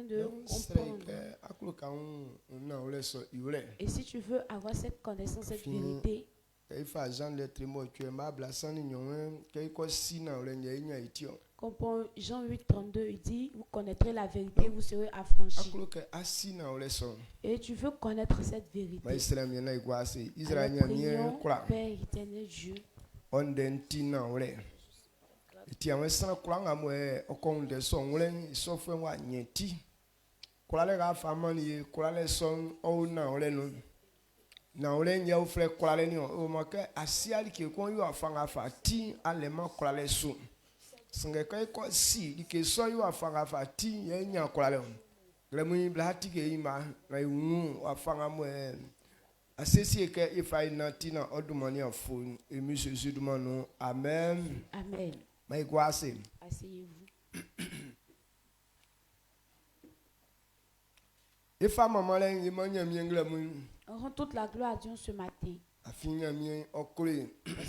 train de comprendre. Et si tu veux avoir cette connaissance, cette vérité, comme pour Jean 8, 32, il dit, vous connaîtrez la vérité, vous serez affranchis. Et tu veux connaître cette vérité. Alors prions, Père éternel Dieu. Na ole nya ofre kwale ni o ma ke asiali ke kon yo afanga fa ti alema kwale so singe kai ko si dike so yo afanga fa ti ye nya kwale on le mu bla ti ke ima na yu afanga mo asesi ke ifa na ti na odumani afo emi jesu dumano amen amen mai gwase asseyez-vous. Ifa mama le yimanya mi ngla mu. On rend toute la gloire à Dieu ce matin. Parce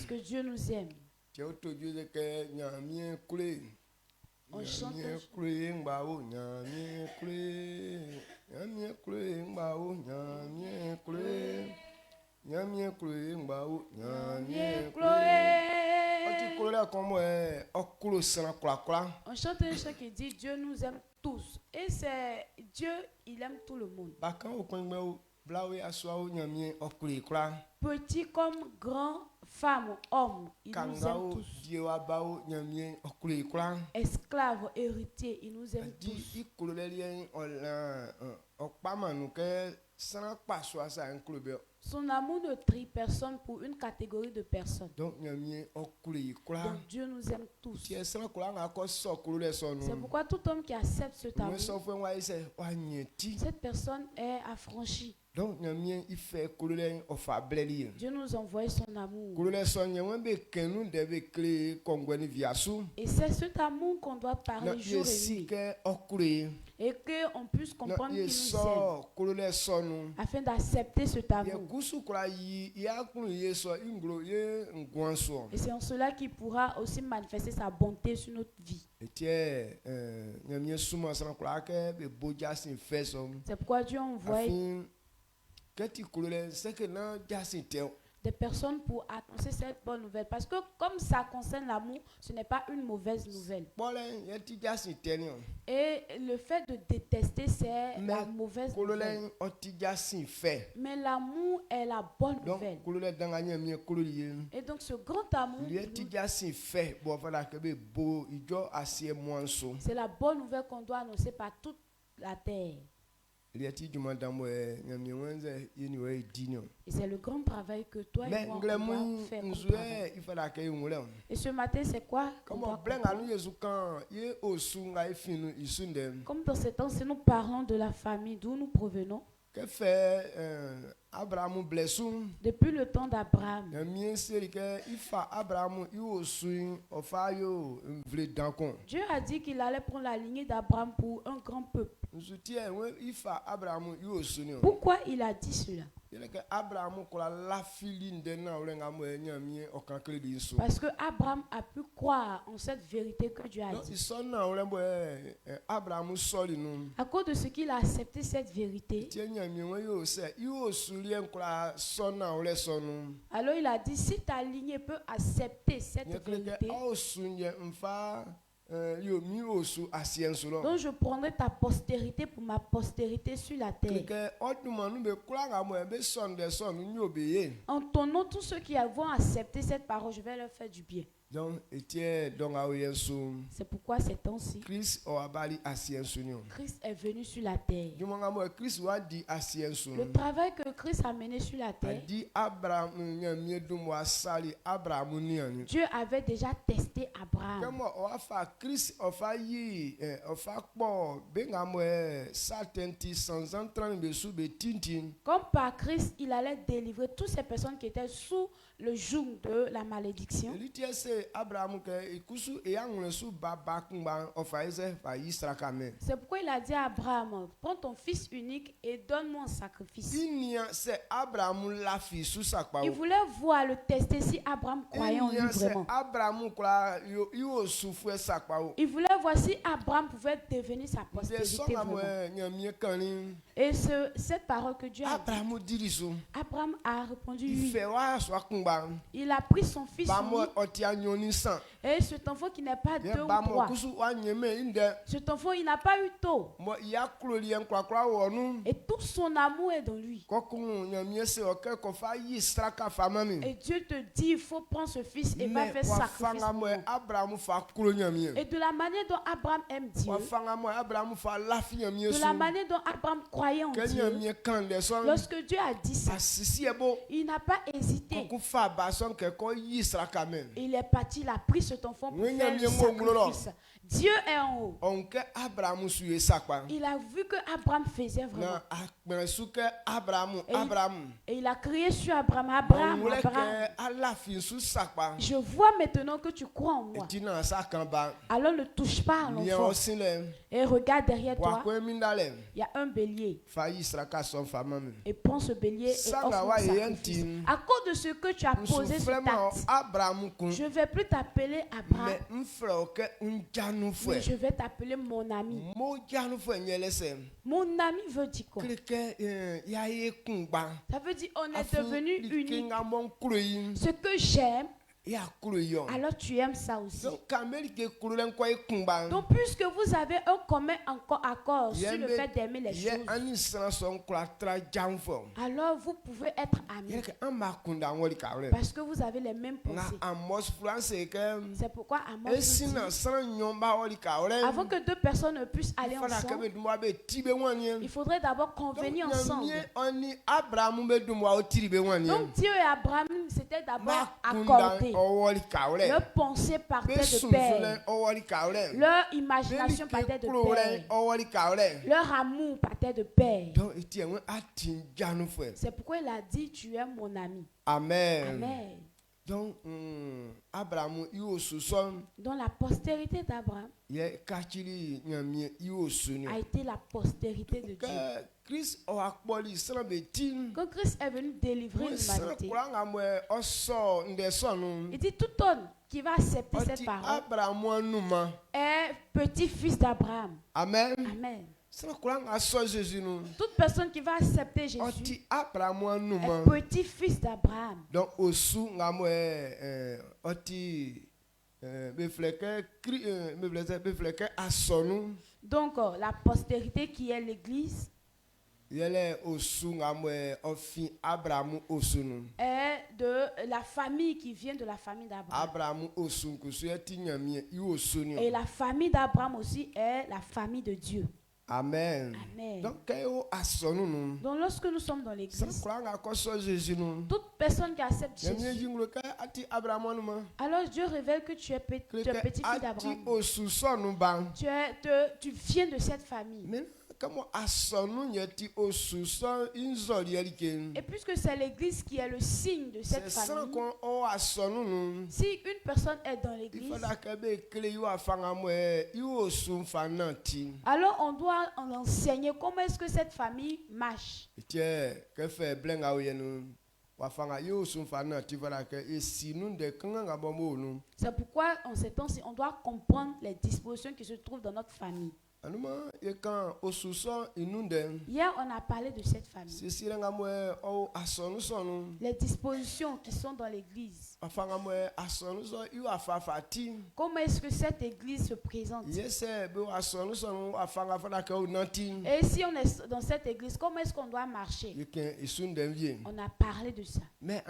que Dieu nous aime. On chante. On chante un chant qui dit Dieu nous aime tous. Et c'est Dieu, il aime tout le monde. Petit comme grand, femme, homme, il nous aime tous. Esclaves, héritiers, il nous aime tous. Son amour ne trie personne pour une catégorie de personnes. Donc Dieu nous aime tous. C'est pourquoi tout homme qui accepte cet amour, cette personne est affranchie. Donc, Dieu nous envoie son amour. Et c'est cet amour qu'on doit parler jour et nuit. Et qu'on puisse comprendre qu'il nous aime. Afin d'accepter cet amour. Et c'est en cela qu'il pourra aussi manifester sa bonté sur notre vie. C'est pourquoi Dieu envoie des personnes pour annoncer cette bonne nouvelle. Parce que comme ça concerne l'amour, ce n'est pas une mauvaise nouvelle. Et le fait de détester, c'est la mauvaise nouvelle. Mais l'amour est la bonne nouvelle. Et donc ce grand amour, c'est la bonne nouvelle qu'on doit annoncer par toute la terre. Et c'est le grand travail que toi et moi on doit faire comme travail. Et ce matin, c'est quoi? Comme dans ce temps, si nous parlons de la famille d'où nous provenons, depuis le temps d'Abraham, Dieu a dit qu'il allait prendre la lignée d'Abraham pour un grand peuple. Pourquoi il a dit cela? Parce que Abraham a pu croire en cette vérité que Dieu a dit. À cause de ce qu'il a accepté cette vérité, alors il a dit, si ta lignée peut accepter cette vérité, donc je prendrai ta postérité pour ma postérité sur la terre. En ton nom, tous ceux qui vont accepter cette parole, je vais leur faire du bien. C'est pourquoi ces temps-ci, Christ est venu sur la terre. Le travail que Christ a mené sur la terre, Dieu avait déjà testé Abraham. Comme par Christ, il allait délivrer toutes ces personnes qui étaient sous le jour de la malédiction. C'est pourquoi il a dit à Abraham, prends ton fils unique et donne-moi un sacrifice. Il voulait voir, le tester si Abraham croyait en lui vraiment. Il voulait voir si Abraham pouvait devenir sa postérité vraiment. Et cette parole que Dieu a dit, Abraham a répondu oui. Il a pris son fils unique. Et cet enfant qui n'est pas deux ou trois. Cet enfant, il n'a pas eu tôt. Et tout son amour est dans lui. Et Dieu te dit, il faut prendre ce fils et va faire sacrifice. Et de la manière dont Abraham aime Dieu, de la manière dont Abraham croyait en Dieu, lorsque Dieu a dit ça, il n'a pas hésité. Il est parti, il a pris cet enfant pour faire le sacrifice. Dieu est en haut. Il a vu que Abraham faisait vraiment. Et il a crié sur Abraham, Abraham. Je vois maintenant que tu crois en moi. Alors ne touche pas à l'enfant. Et regarde derrière toi. Il y a un bélier. Et prends ce bélier et offre le sacrifice. À cause de ce que tu as posé cet acte, je ne vais plus t'appeler Abraham. Mais je vais t'appeler mon ami. Mon ami veut dire quoi? Ça veut dire on est devenu unique. Ce que j'aime, alors tu aimes ça aussi. Donc puisque vous avez un commun accord sur le fait d'aimer les choses, alors vous pouvez être amis. Parce que vous avez les mêmes pensées. C'est pourquoi Amos dit, avant que deux personnes ne puissent aller ensemble, il faudrait d'abord convenir ensemble. Donc Dieu et Abraham s'étaient d'abord accordés. Leur pensée partait de pair. Leur imagination partait de pair. Leur amour partait de pair. C'est pourquoi il a dit, tu es mon ami. Amen. Amen. Donc, Abraham, dans la postérité d'Abraham a été la postérité de Dieu. Quand Christ est venu délivrer l'humanité, il dit tout homme qui va accepter cette parole est petit-fils d'Abraham. Amen. Amen. Toute personne qui va accepter Jésus est petit-fils d'Abraham. Donc, donc la postérité qui est l'Église est de la famille qui vient de la famille d'Abraham. Et la famille d'Abraham aussi est la famille de Dieu. Amen. Amen. Donc lorsque nous sommes dans l'église, toute personne qui accepte Jésus, alors Dieu révèle que tu es petit-fils d'Abraham. Tu viens de cette famille. Et puisque c'est l'église qui est le signe de cette famille, si une personne est dans l'église, alors on doit enseigner comment est-ce que cette famille marche. C'est pourquoi en ces temps-ci, on doit comprendre les dispositions qui se trouvent dans notre famille. Hier, on a parlé de cette famille. Les dispositions qui sont dans l'église. Comment est-ce que cette église se présente? Et si on est dans cette église, comment est-ce qu'on doit marcher? On a parlé de ça. Mais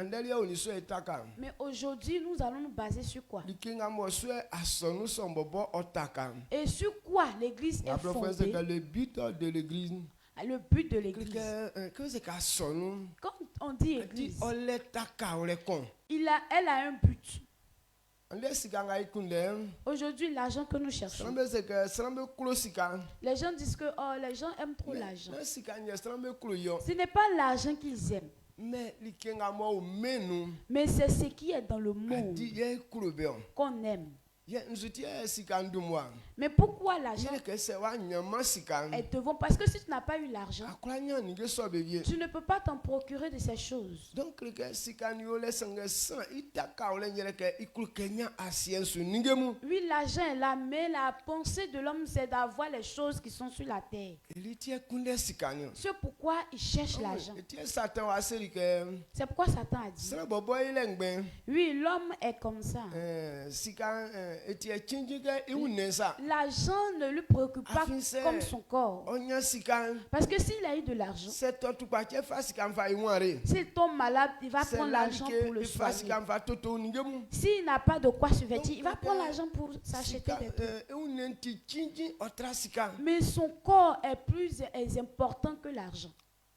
aujourd'hui, nous allons nous baser sur quoi? Et sur quoi l'église est fondée? Le but de l'église. Le but de l'église. Quand on dit église, elle a un but. Aujourd'hui, l'argent que nous cherchons, les gens disent que les gens aiment trop l'argent. Ce n'est pas l'argent qu'ils aiment. Mais c'est ce qui est dans le monde qu'on aime. Mais pourquoi l'argent est devant? Parce que si tu n'as pas eu l'argent, tu ne peux pas t'en procurer de ces choses. Oui, l'argent est là, mais la pensée de l'homme, c'est d'avoir les choses qui sont sur la terre. C'est pourquoi il cherche l'argent. C'est pourquoi Satan a dit. Oui, l'homme est comme ça. L'argent ne lui préoccupe pas comme son corps. Parce que s'il a eu de l'argent, s'il tombe malade, il va prendre l'argent pour le soigner. S'il n'a pas de quoi se vêtir, il va prendre l'argent pour s'acheter des trucs. Mais son corps est plus important que l'argent.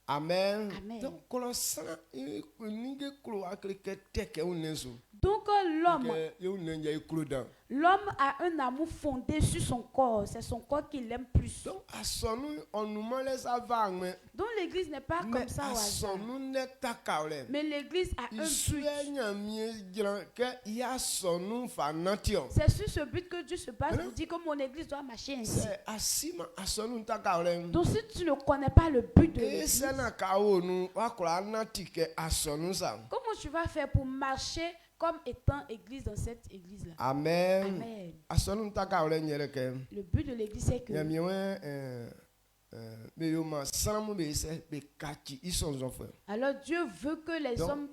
Amen. Amen. Donc l'homme a un amour fondé sur son corps. C'est son corps qu'il aime plus. Donc l'église n'est pas comme ça au hasard. Mais l'église a un but. C'est sur ce but que Dieu se base pour dire que mon église doit marcher ainsi. Donc si tu ne connais pas le but de l'église, comment tu vas faire pour marcher comme étant église dans cette église-là? Amen. Amen. Le but de l'église, c'est que alors Dieu veut que les hommes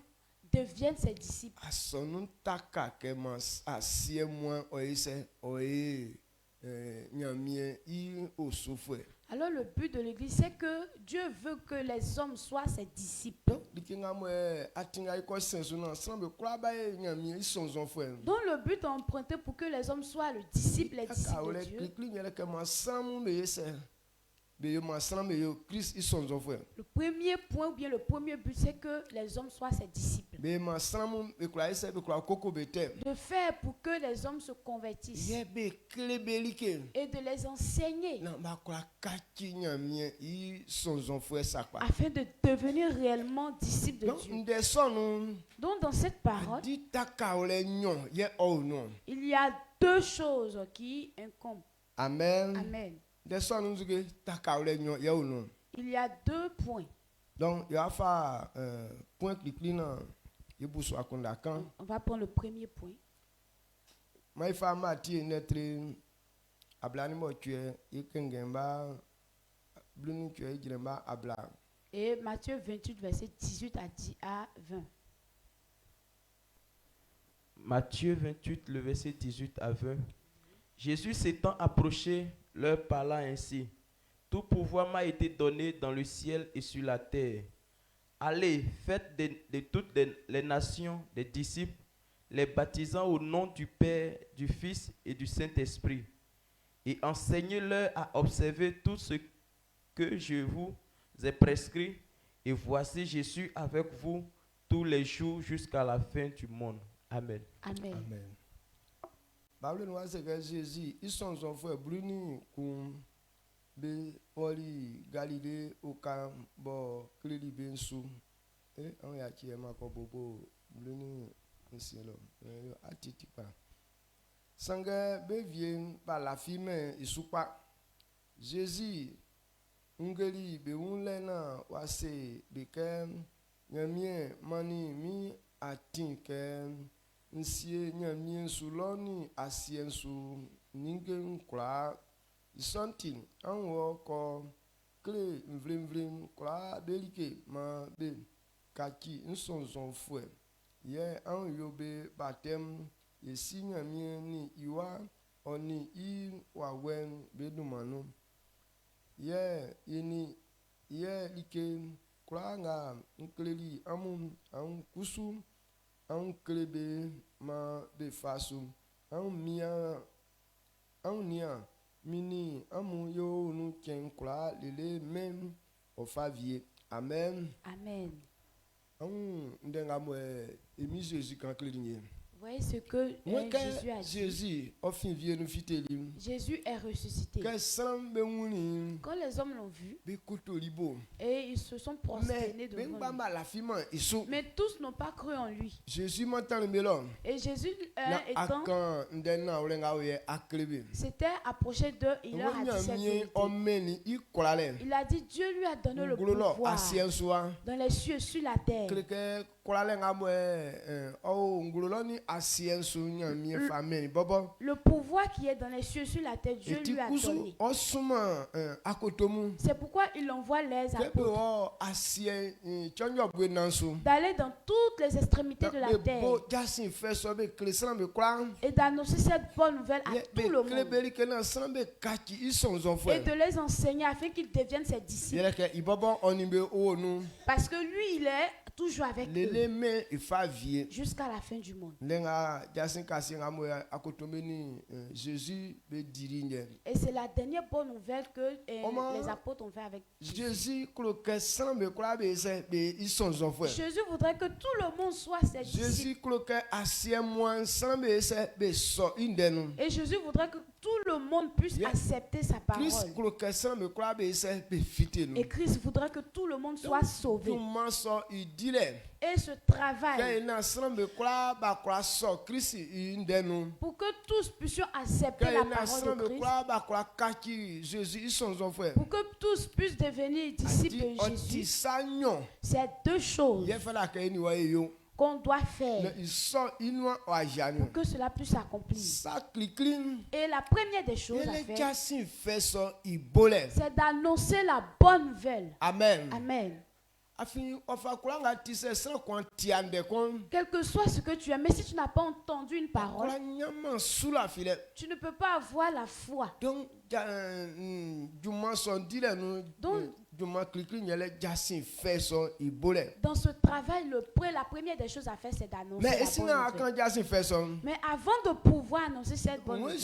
deviennent ses disciples. Alors le but de l'église, c'est que Dieu veut que les hommes soient ses disciples. Donc le but emprunté pour que les hommes soient le disciple, les disciples de Dieu. Le premier point ou bien le premier but, c'est que les hommes soient ses disciples. De faire pour que les hommes se convertissent et de les enseigner afin de devenir réellement disciples de Dieu. Donc dans cette parole, il y a deux choses qui incombent. Amen. Amen. Il y a deux points. Donc, il y a point clic on va prendre le premier point. Et Matthieu 28, verset 18 à 20. Matthieu 28, le verset 18 à 20. Jésus s'étant approché, leur parla ainsi. Tout pouvoir m'a été donné dans le ciel et sur la terre. Allez, faites de toutes les nations des disciples, les baptisant au nom du Père, du Fils et du Saint-Esprit, et enseignez-leur à observer tout ce que je vous ai prescrit. Et voici, je suis avec vous tous les jours jusqu'à la fin du monde. Amen. Amen. Amen. Bible nous c'est que Jésus ils sont enfants bruni kum be oli Galilée au cambo klili bensu on ya qui ma ko bobo bruni cielo atiti pa sanga be vient par la fille isupa Jésus ungeli be unlena wase be kem nyamie mani mi atin kem nsie nyamie suloni asiensu ningen kla isontin anwo ko kle mvlimvlim kla belike ma be kaki nsonzon fue ye an yobe batem yesi nyamie ni iwa oni I wawen bedumanu ye ini ye like kla nga nkleli amun an kusu an klebe ma be fasu an mia an nia mini amu yo nu ken kla lele mem o favie. Amen. Amen. An ndenga mo emi Jésus kan klelinye. Voyez ce que Jésus a dit. Jésus est ressuscité. Quand les hommes l'ont vu, et ils se sont prosternés devant lui. Mais tous n'ont pas cru en lui. Et Jésus s'était approché d'eux, il leur a dit cette vérité. Il a dit, Dieu lui a donné le pouvoir dans les cieux, sur la terre. Le pouvoir qui est dans les cieux, sur la terre, Dieu lui a donné. C'est pourquoi il envoie les apôtres d'aller dans toutes les extrémités de la terre et d'annoncer cette bonne nouvelle à tout le monde et de les enseigner afin qu'ils deviennent ses disciples. Parce que lui, il est toujours avec eux jusqu'à la fin du monde. Et c'est la dernière bonne nouvelle que les apôtres ont fait avec Jésus. Jésus voudrait que tout le monde soit ses disciples. Et Jésus voudrait que tout le monde puisse accepter sa parole. Et Christ voudrait que tout le monde soit sauvé. Et ce travail pour que tous puissions accepter la parole de Christ, pour que tous puissent devenir disciples de Jésus, c'est deux choses qu'on doit faire pour que cela puisse s'accomplir. Et la première des choses à faire, c'est d'annoncer la bonne nouvelle. Amen. Amen. Quel que soit ce que tu as, mais si tu n'as pas entendu une parole, tu ne peux pas avoir la foi. Donc, dans ce travail, la première des choses à faire, c'est d'annoncer la bonne nouvelle. Mais avant de pouvoir annoncer cette bonne nouvelle,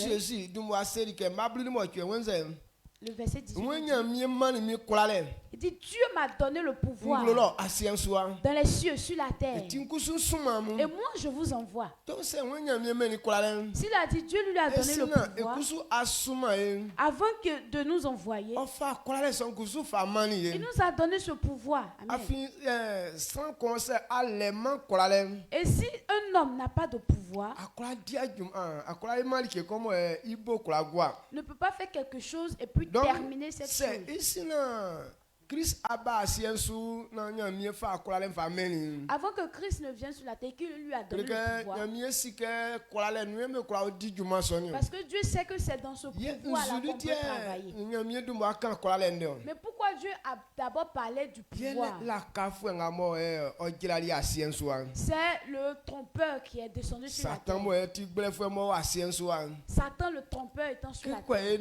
le verset 18 il dit, Dieu m'a donné le pouvoir dans les cieux, sur la terre. Et moi, je vous envoie. S'il a dit, Dieu lui a donné le pouvoir avant de nous envoyer. Il nous a donné ce pouvoir. Amen. Et si un homme n'a pas de pouvoir, ne peut pas faire quelque chose et puis terminer cette chose. Avant que Christ ne vienne sur la terre, qu'il lui a donné le pouvoir. Parce que Dieu sait que c'est dans ce pouvoir-là qu'on peut travailler. Mais pourquoi Dieu a d'abord parlé du pouvoir? C'est le trompeur qui est descendu sur la terre. Satan, le trompeur, étant sur la terre.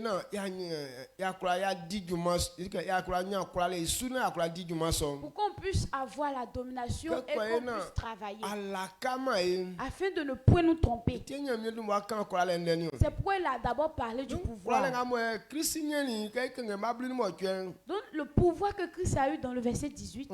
Pour qu'on puisse avoir la domination et qu'on puisse travailler afin de ne point nous tromper. C'est pourquoi il a d'abord parlé du pouvoir. Donc le pouvoir que Christ a eu dans le verset 18.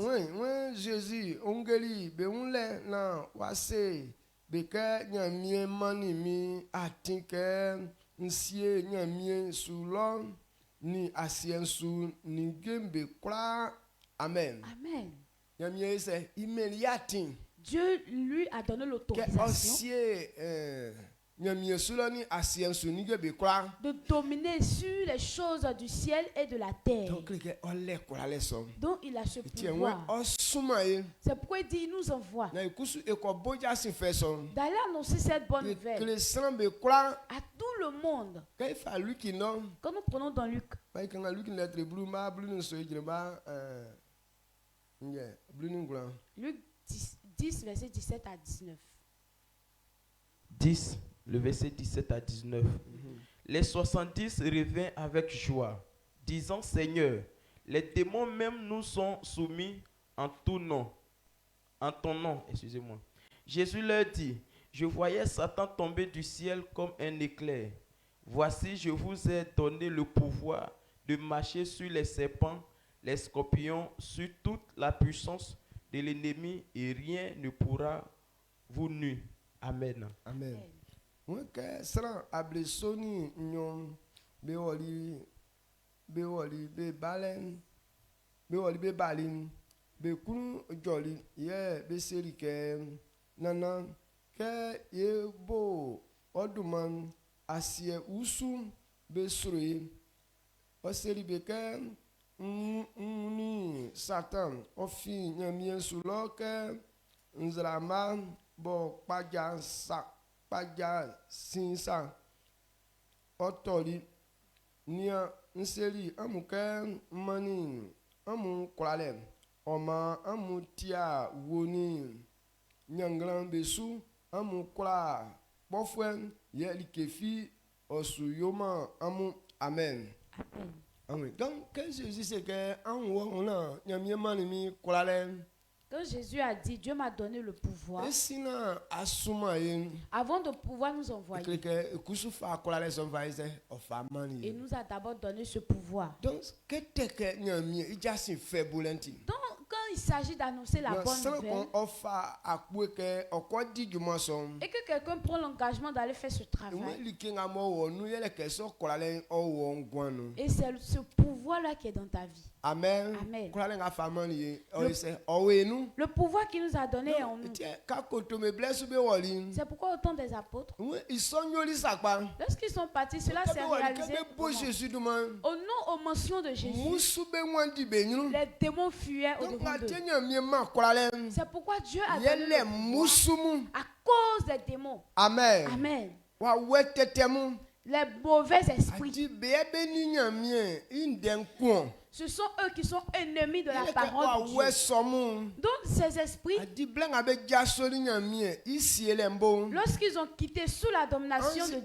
Ni asiensu ni gembe kla. Amen. Amen. Dieu lui a donné l'autorisation de dominer sur les choses du ciel et de la terre. Donc il a ce pouvoir. C'est pourquoi il dit, il nous envoie d'aller annoncer cette bonne nouvelle à tout le monde. Quand nous prenons dans Luc, Luc 10, verset 17 à 19. 10, le verset 17 à 19. Les 70 revinrent avec joie, disant, Seigneur, les démons même nous sont soumis en ton nom. Excusez-moi. Jésus leur dit, je voyais Satan tomber du ciel comme un éclair. Voici, je vous ai donné le pouvoir de marcher sur les serpents, les scorpions, sur toute la puissance de l'ennemi, et rien ne pourra vous nuire. Amen. Amen. Ok, sera ablesoni nyom bewoli be balen bewoli be balin be kunu joli ye be serike nana ke ye bo oduman asie usu be suri o seri be ke ni Satan ofi nyamien sulo ke nzrama bo paja sinsa otori nia nseri amuke mani amu kwale oma amu tia woni nyanglan besu amu kwa bofwen ye likefi osuyoma amu amen. Amen. Donc que Jésus c'est que on a nyamie manimi kwale. Quand Jésus a dit, Dieu m'a donné le pouvoir. Avant de pouvoir nous envoyer. Il nous a d'abord donné ce pouvoir. Donc, quand il s'agit d'annoncer la bonne nouvelle, et que quelqu'un prend l'engagement d'aller faire ce travail, et c'est ce pouvoir-là qui est dans ta vie. Amen. Amen. Le pouvoir qu'il nous a donné est en nous. C'est pourquoi autant des apôtres, lorsqu'ils sont partis, cela s'est réalisé aux mentions de Jésus. Les démons fuyaient au-devant d'eux. C'est pourquoi Dieu a donné le pouvoir à cause des démons. Amen. Amen. Les mauvais esprits. Ce sont eux qui sont ennemis de la parole de Dieu. Donc ces esprits, lorsqu'ils ont quitté sous la domination de Dieu,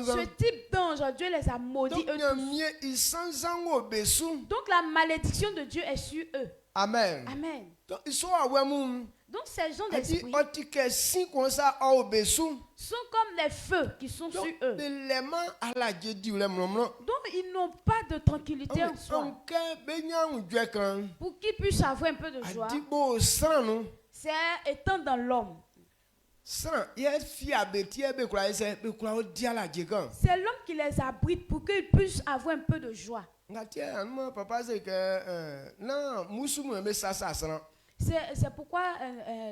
ce type d'ange, Dieu les a maudits eux tous. Donc la malédiction de Dieu est sur eux. Amen. Amen. Donc ces gens d'esprit sont comme les feux qui sont sur eux. Donc ils n'ont pas de tranquillité en soi. Pour qu'ils puissent avoir un peu de joie, c'est étant dans l'homme. C'est l'homme qui les abrite pour qu'ils puissent avoir un peu de joie. C'est pourquoi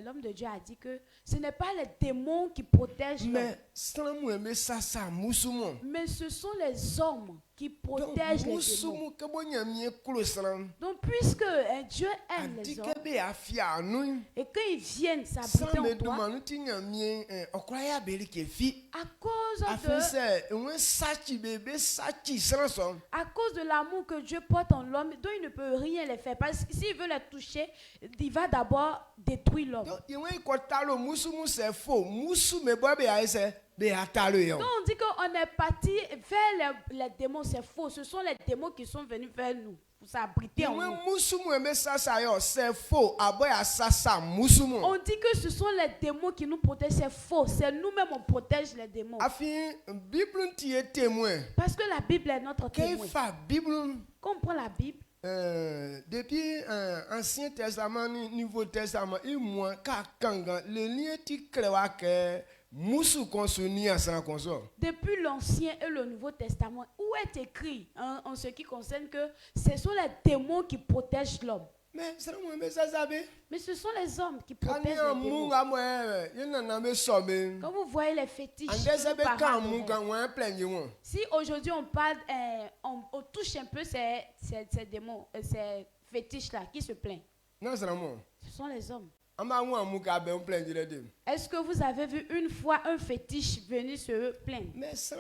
l'homme de Dieu a dit que ce n'est pas les démons qui protègent l'homme, mais ce sont les hommes qui protègent les démons. Donc puisque Dieu aime les hommes et qu'ils viennent s'habiter en toi, à cause de l'amour que Dieu porte en l'homme, dont il ne peut rien les faire, parce que s'il veut les toucher, il va d'abord détruire l'homme. Donc on dit qu'on est parti vers les démons, c'est faux. Ce sont les démons qui sont venus vers nous pour s'abriter en nous. On dit que ce sont les démons qui nous protègent, c'est faux. C'est nous-mêmes on protège les démons. Parce que la Bible est notre témoin. Quand on prend la Bible, depuis Ancien Testament, Nouveau Testament, il moins le lien qui crée depuis l'Ancien et le Nouveau Testament, où est écrit en ce qui concerne que ce sont les démons qui protègent l'homme. Mais ce sont les hommes qui protègent les démons. Quand vous voyez les fétiches, si aujourd'hui on parle, on touche un peu ces démons, ces fétiches-là qui se plaignent. Ce sont les hommes. Est-ce que vous avez vu une fois un fétiche venir se plaindre? Mais ce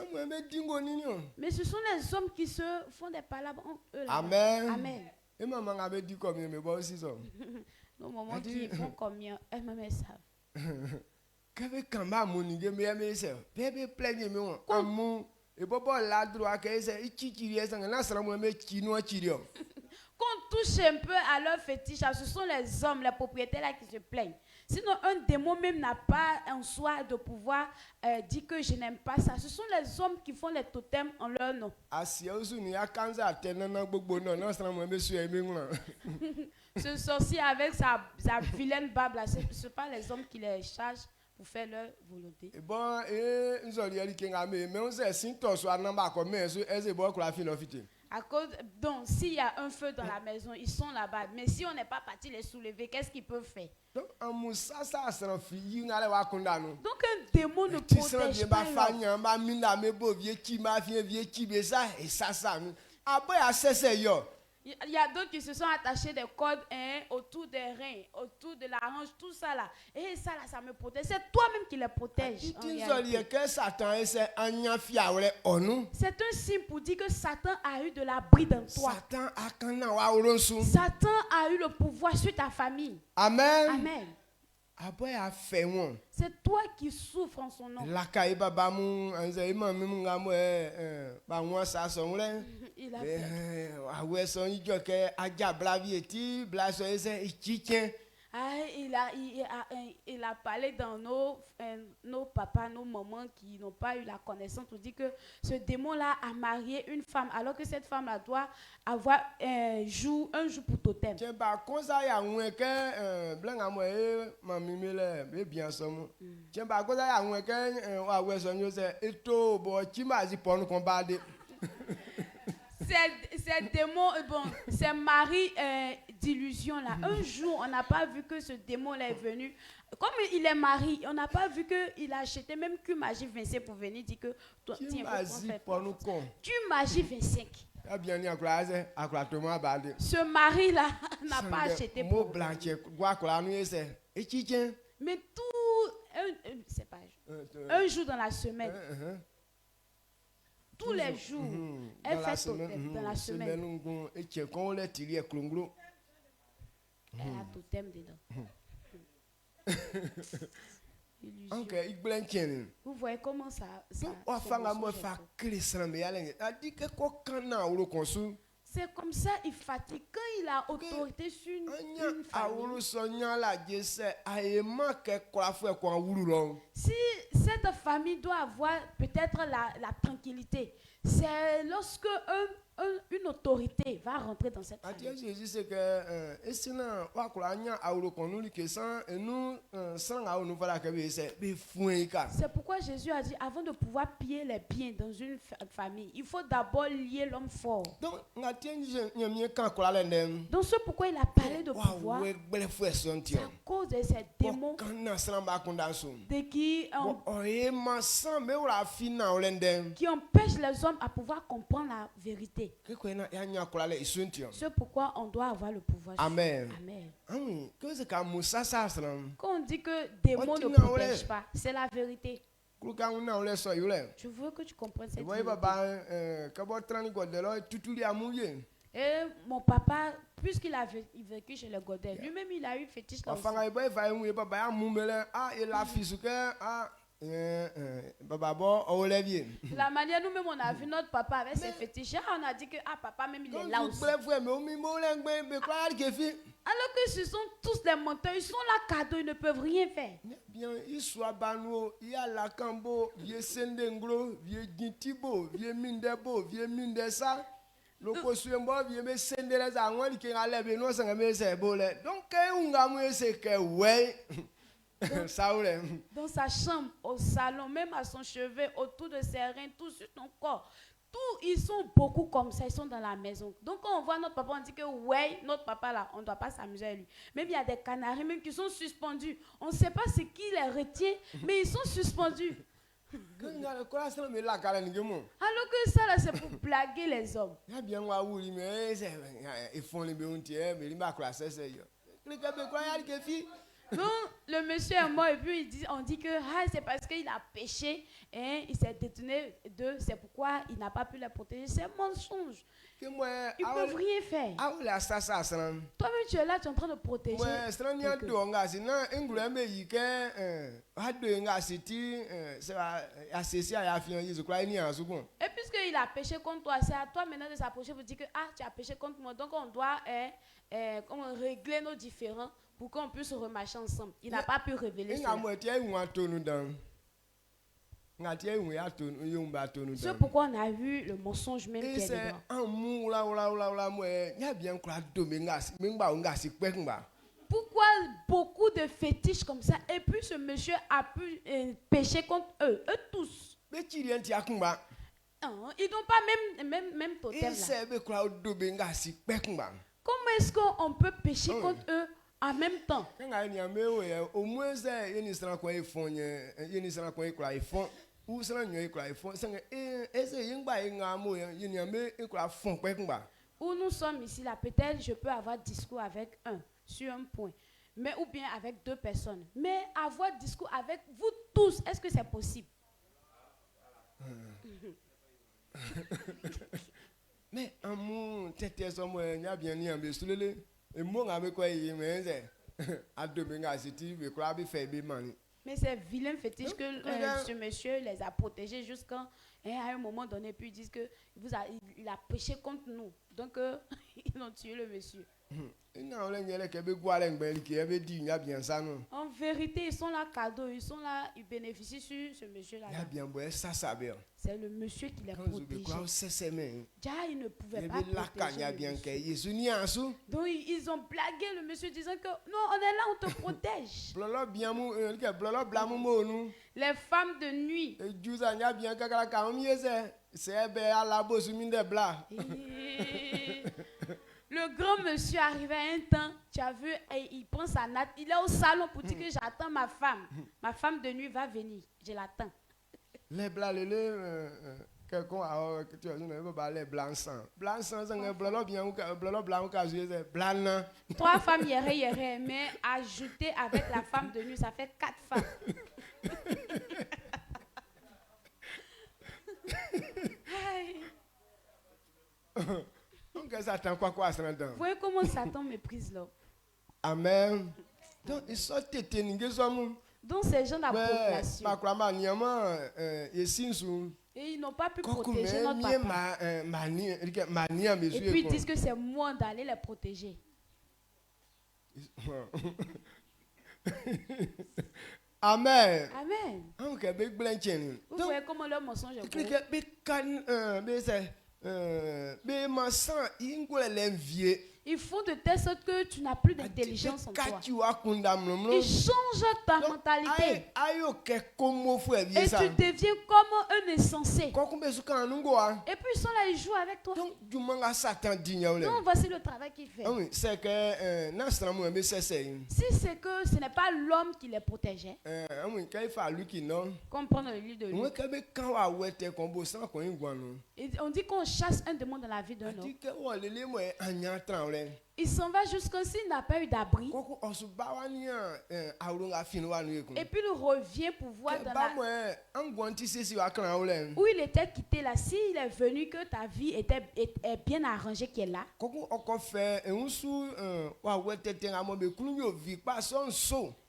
sont les hommes qui se font des palabres en eux. Amen. Amen. Et maman avait dit combien, mais moi aussi ça. Nos mamans qui font combien, elles-mêmes savent. Qu'on touche un peu à leur fétiche, ce sont les hommes, les propriétaires là qui se plaignent. Sinon, un démon même n'a pas en soi de pouvoir dire que je n'aime pas ça. Ce sont les hommes qui font les totems en leur nom. Ce sorcier avec sa vilaine barbe, ce ne sont pas les hommes qui les chargent pour faire leur volonté. Donc, s'il y a un feu dans la maison, ils sont là-bas. Mais si on n'est pas parti les soulever, qu'est-ce qu'ils peuvent faire? Donc, un démon ne protège pas l'homme. Il y a d'autres qui se sont attachés des cordes autour des reins, autour de la hanche, tout ça là. Et ça là, ça me protège. C'est toi-même qui les protège. C'est un signe pour dire que Satan a eu de la bride en toi. Satan a eu le pouvoir sur ta famille. Amen. Amen. C'est toi qui souffres en son nom. Il a fait. Il a parlé dans nos papas, nos mamans qui n'ont pas eu la connaissance. On dit que ce démon-là a marié une femme, alors que cette femme-là doit avoir un jour pour totem. Ces démons, ces maris d'illusion là. Un jour, on n'a pas vu que ce démon là est venu. Comme il est marié, on n'a pas vu qu'il a acheté même que magie 25 pour venir dire que toi, tiens, tu magie 25. Ce mari là n'a pas acheté pour. Mais tout, c'est pas un jour dans la semaine. Tous les jours, elle fait totem dans la semaine. Elle a totem dedans. Vous voyez comment ça c'est comme ça, il fatigue. Quand il a autorité sur une famille, si cette famille doit avoir peut-être la tranquillité, c'est lorsque une autorité va rentrer dans cette famille. C'est pourquoi Jésus a dit, avant de pouvoir piller les biens dans une famille, il faut d'abord lier l'homme fort. Donc c'est pourquoi il a parlé de pouvoir. C'est à cause de ces démons qui empêchent les hommes à pouvoir comprendre la vérité. C'est pourquoi on doit avoir le pouvoir. Amen. Amen. Quand on dit que démon ne protège pas, c'est la vérité. Je veux que tu comprennes cette vérité. Et mon papa, puisqu'il a vécu chez les Godel, lui-même il a eu fétiche là aussi. La manière nous-mêmes on a vu notre papa avec ses fétiches, on a dit que papa même il est là aussi. Alors que ce sont tous des menteurs, ils sont là cadeaux, ils ne peuvent rien faire. Dans sa chambre, au salon, même à son chevet, autour de ses reins, tout sur ton corps. Ils sont beaucoup comme ça, ils sont dans la maison. Donc quand on voit notre papa, on dit que ouais, notre papa là, on ne doit pas s'amuser à lui. Même il y a des canaris même qui sont suspendus. On ne sait pas ce qui les retient, mais ils sont suspendus. Alors que ça là, c'est pour blaguer les hommes. Non, le monsieur est mort et puis on dit que c'est parce qu'il a péché et il s'est détourné d'eux, c'est pourquoi il n'a pas pu les protéger. C'est un mensonge. Ils ne peuvent rien faire. Toi-même tu es là, tu es en train de protéger. Et puisqu'il a péché contre toi, c'est à toi maintenant de s'approcher pour dire que tu as péché contre moi. Donc on doit régler nos différends pour qu'on puisse remarcher ensemble. Il n'a pas pu révéler cela. C'est pourquoi on a vu le mensonge même qui est dedans. Pourquoi beaucoup de fétiches comme ça? Et puis ce monsieur a pu pécher contre eux tous. Ils n'ont pas même totem là. Comment est-ce qu'on peut pécher contre eux en même temps? Où nous sommes ici là, peut-être je peux avoir discours avec un sur un point, mais ou bien avec deux personnes. Mais avoir discours avec vous tous, est-ce que c'est possible? Mais c'est vilain fétiche que ce monsieur les a protégés jusqu'à un moment donné, puis ils disent que il a péché contre nous. Donc ils ont tué le monsieur. En vérité, ils sont là cadeaux, ils sont là, ils bénéficient sur ce monsieur-là. C'est le monsieur qui les protège. Il ne pouvait pas protéger le monsieur. Donc ils ont blagué le monsieur disant que non, on est là, on te protège. Les femmes de nuit. Le grand monsieur arrivait à un temps, tu as vu, et il prend sa natte, il est au salon pour dire que j'attends ma femme. Ma femme de nuit va venir, je l'attends. Les blancs, quelqu'un tu as dit, les blancs sang. Blanc sang, c'est un blanc blanc, blanc. 3 femmes hier, mais ajouter avec la femme de nuit, ça fait 4 femmes. Vous voyez comment Satan méprise là. Amen. Donc ils sont donc ces gens d'approbation. Et ils n'ont pas pu protéger notre papa. Et puis ils disent que c'est moi d'aller les protéger. Amen. Amen. Vous voyez comment leur mensonge est beau. Ils font de telle sorte que tu n'as plus d'intelligence en toi. Ils changent ta mentalité. Et tu deviens comme un insensé. Et puis ils sont là, ils jouent avec toi. Donc voici le travail qu'il fait. Si c'est que ce n'est pas l'homme qui les protégeait. Comme prendre le livre de lui. Et on dit qu'on chasse un démon dans la vie d'un homme. Il s'en va jusqu'à s'il n'a pas eu d'abri. Et puis il revient pour voir dans la... où il était quitté là. S'il est venu que ta vie est bien arrangée qui est là.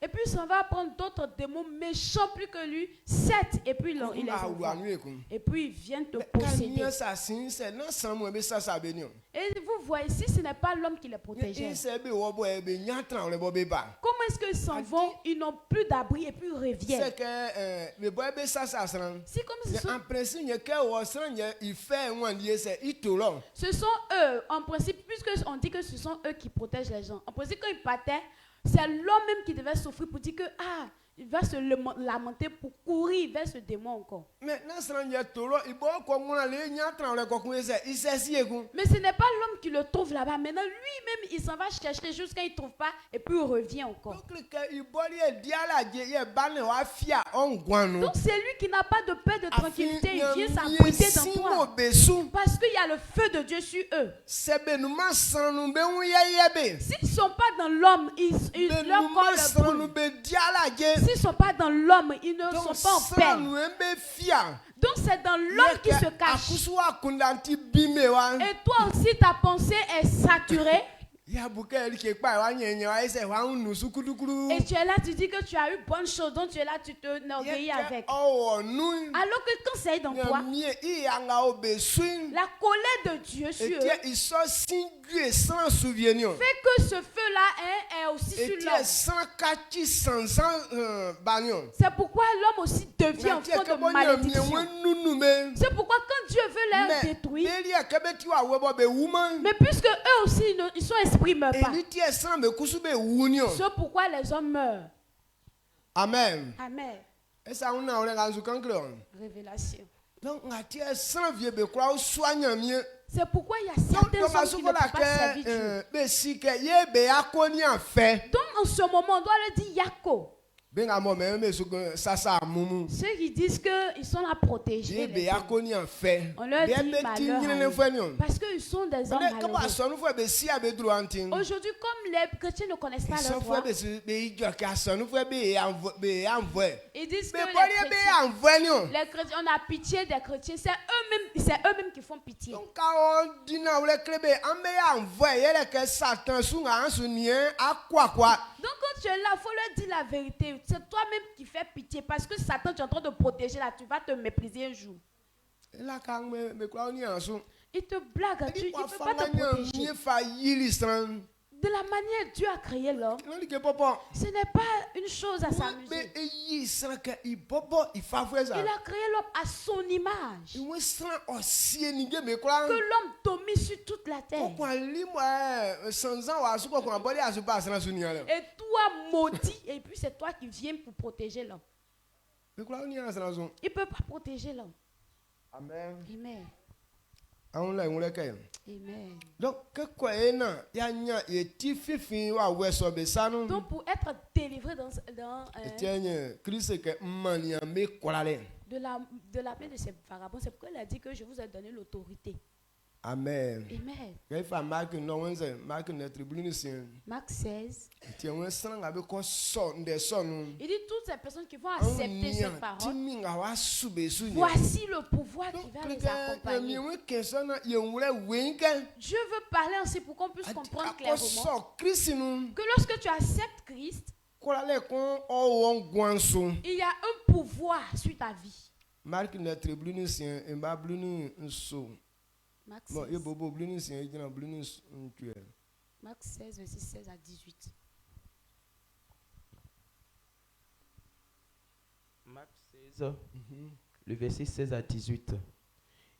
Et puis il s'en va prendre d'autres démons méchants plus que lui. 7. Et puis il les envoie. Et puis ils viennent te posséder. Et vous voyez, si ce n'est pas l'homme qui les protégeait. Comment est-ce qu'ils s'en vont? Ils n'ont plus d'abri et puis ils reviennent. Si comme ce sont eux, en principe, puisque on dit que ce sont eux qui protègent les gens. En principe, quand ils partaient, c'est l'homme même qui devait souffrir pour dire que il va se lamenter pour courir vers ce démon encore. Mais ce n'est pas l'homme qui le trouve là-bas. Maintenant, lui-même, il s'en va chercher jusqu'à il ne trouve pas et puis il revient encore. Donc c'est lui qui n'a pas de paix, de tranquillité. Il vient s'abriter dans toi. Parce qu'il y a le feu de Dieu sur eux. S'ils ne sont pas dans l'homme, leur corps le brûle. S'ils ne sont pas dans l'homme, ils ne sont pas en paix. Donc c'est dans l'homme qui se cache. Et toi aussi ta pensée est saturée. Et tu es là, tu dis que tu as eu bonne chose, donc tu es là, tu te enorgueillis avec. Alors que quand c'est dans toi, la colère de Dieu sur eux fait que ce feu-là est aussi sur l'homme. C'est pourquoi l'homme aussi devient en fond de malédiction. C'est pourquoi quand Dieu veut les détruire, mais puisque eux aussi ils sont esprits meurent pas. C'est pourquoi les hommes meurent. Amen. Amen. Révélation. C'est pourquoi il y a certains hommes qui ne peuvent pas servir Dieu. Donc en ce moment, on doit le dire Yako. Ceux qui disent qu'ils sont là protégés, on leur dit malheur, parce qu'ils sont des hommes malheureux. Aujourd'hui, comme les chrétiens ne connaissent pas leur droit, ils disent que les chrétiens, on a pitié des chrétiens, c'est eux-mêmes qui font pitié. Donc quand tu es là, il faut leur dire la vérité. C'est toi-même qui fais pitié parce que Satan, tu es en train de protéger là. Tu vas te mépriser un jour. Il te blague. Il ne peut pas te protéger. De la manière Dieu a créé l'homme, ce n'est pas une chose à s'amuser. Il a créé l'homme à son image. Que l'homme domine sur toute la terre. Et toi maudit, et puis c'est toi qui viens pour protéger l'homme. Il ne peut pas protéger l'homme. Amen. Amen. Amen. Donc, pour être délivré de la main de ces vagabonds, c'est pourquoi il a dit que je vous ai donné l'autorité. Amen. Amen. Marc 16. Il dit toutes ces personnes qui vont accepter cette parole, voici le pouvoir qui va les accompagner. Dieu veut parler ainsi pour qu'on puisse comprendre clairement que lorsque tu acceptes Christ, il y a un pouvoir sur ta vie. Marc 16, verset 16 à 18. Marc 16, le verset 16 à 18.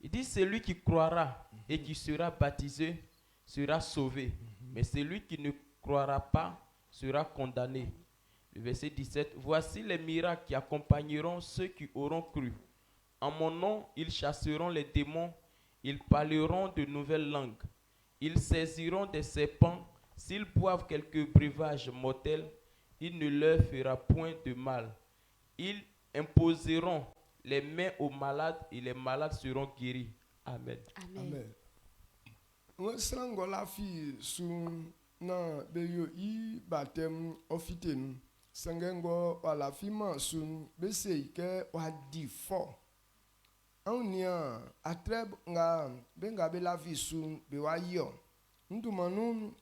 Il dit, celui qui croira et qui sera baptisé sera sauvé, mais celui qui ne croira pas sera condamné. Le verset 17, voici les miracles qui accompagneront ceux qui auront cru. En mon nom, ils chasseront les démons. Ils parleront de nouvelles langues. Ils saisiront des serpents. S'ils boivent quelques breuvages mortels, il ne leur fera point de mal. Ils imposeront les mains aux malades et les malades seront guéris. Amen. Amen. Ania atreb nga benga be la vie sun be wa yo ndumanu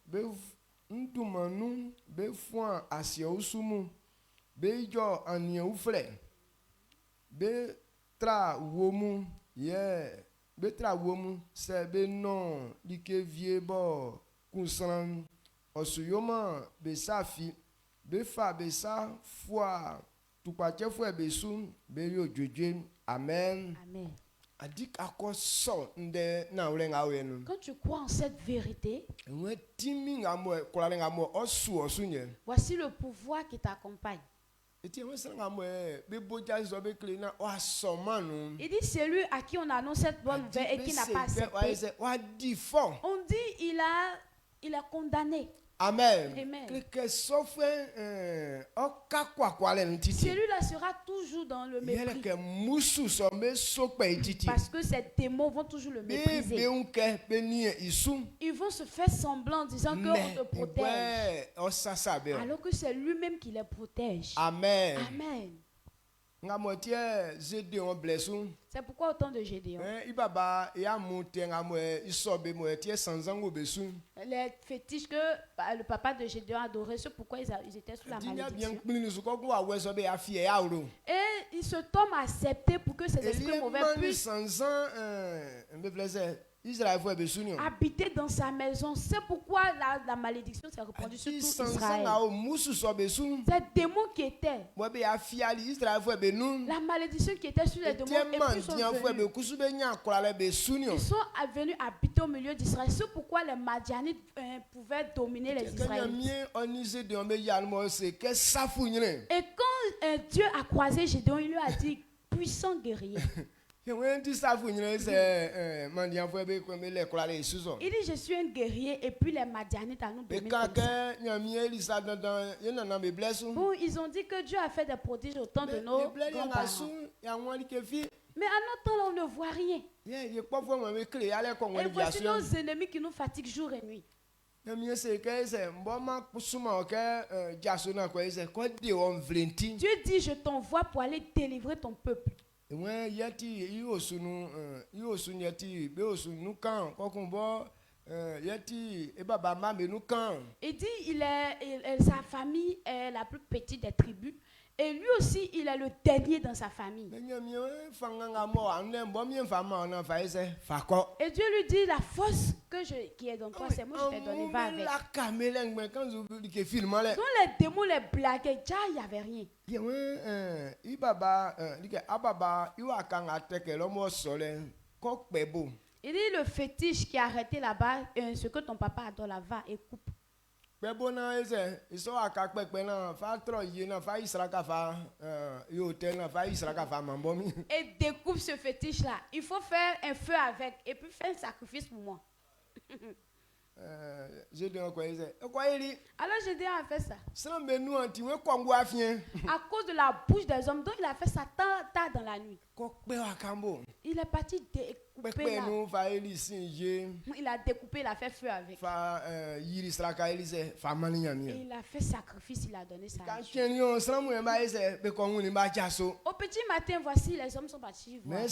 be fun asia usumu be jo ania ufle be tra womu be tra womu se be non like vie bo kunsan osuyoma be safi be fa be sa foi tupache foi be sun be yo jeje. Amen. Amen. Quand tu crois en cette vérité, voici le pouvoir qui t'accompagne. Il dit celui à qui on annonce cette bonne nouvelle et qui n'a pas accepté, on dit il est condamné. Amen. Amen. Celui-là sera toujours dans le mépris. Parce que ces démons vont toujours le mépriser. Ils vont se faire semblant en disant qu'on te protège. Alors que c'est lui-même qui les protège. Amen. Amen. C'est pourquoi autant de Gédéon. Les fétiches que le papa de Gédéon adorait, c'est pourquoi ils étaient sous la malédiction. Et ce homme a accepté pour que ces esprits mauvais puissent habiter dans sa maison. C'est pourquoi la malédiction s'est répandue sur tout Israël. Ces démons qui étaient, la malédiction qui était sur les démons, et puis ils sont venus habiter au milieu d'Israël. C'est pourquoi les Madianites pouvaient dominer les Israélites. Et quand Dieu a croisé Gédéon, il lui a dit, puissant guerrier. Il dit, je suis un guerrier, et puis les Madianites à nous dominer. Bon, ils ont dit que Dieu a fait des prodiges au temps de nos grands-parents. Mais à notre temps, là, on ne voit rien. Et voici nos ennemis qui nous fatiguent jour et nuit. Dieu dit, je t'envoie pour aller délivrer ton peuple. Il dit sa famille est la plus petite des tribus. Et lui aussi, il est le dernier dans sa famille. Et Dieu lui dit, la force qui est dans toi, c'est moi je t'ai donné, va avec. Donc les démons les blaguaient, déjà il n'y avait rien. Il dit, le fétiche qui a arrêté là-bas, ce que ton papa adore là, va et coupe. Et découpe ce fétiche là. Il faut faire un feu avec et puis faire un sacrifice pour moi. Alors Gédéon a fait ça. À cause de la bouche des hommes, donc il a fait ça tard dans la nuit. Il est parti découper là. Il a découpé, il a fait feu avec. Et il a fait sacrifice, il a donné sa vie. Au petit matin, voici, les hommes sont partis voir. Et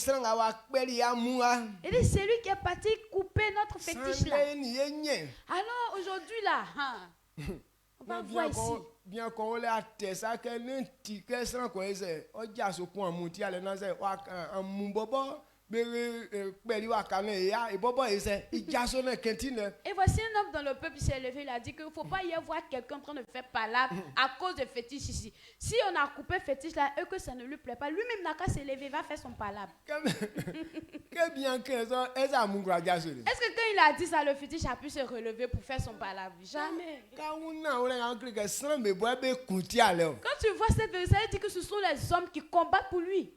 c'est lui qui est parti couper notre fétiche là. Alors aujourd'hui là, on va voir ici. Bien qu'on l'a ça que n'ti que sans quoi c'est oja so kun amuti ale na se wa amumbobo et voici un homme dans le peuple s'est levé, il a dit qu'il ne faut pas y avoir quelqu'un en train de faire palabre à cause de fétiche ici. Si on a coupé fétiche là et que ça ne lui plaît pas, lui-même n'a qu'à se lever, va faire son palabre. Est-ce que quand il a dit ça, le fétiche a pu se relever pour faire son palabre? Jamais. Quand tu vois cette vérité, ça veut dire que ce sont les hommes qui combattent pour lui.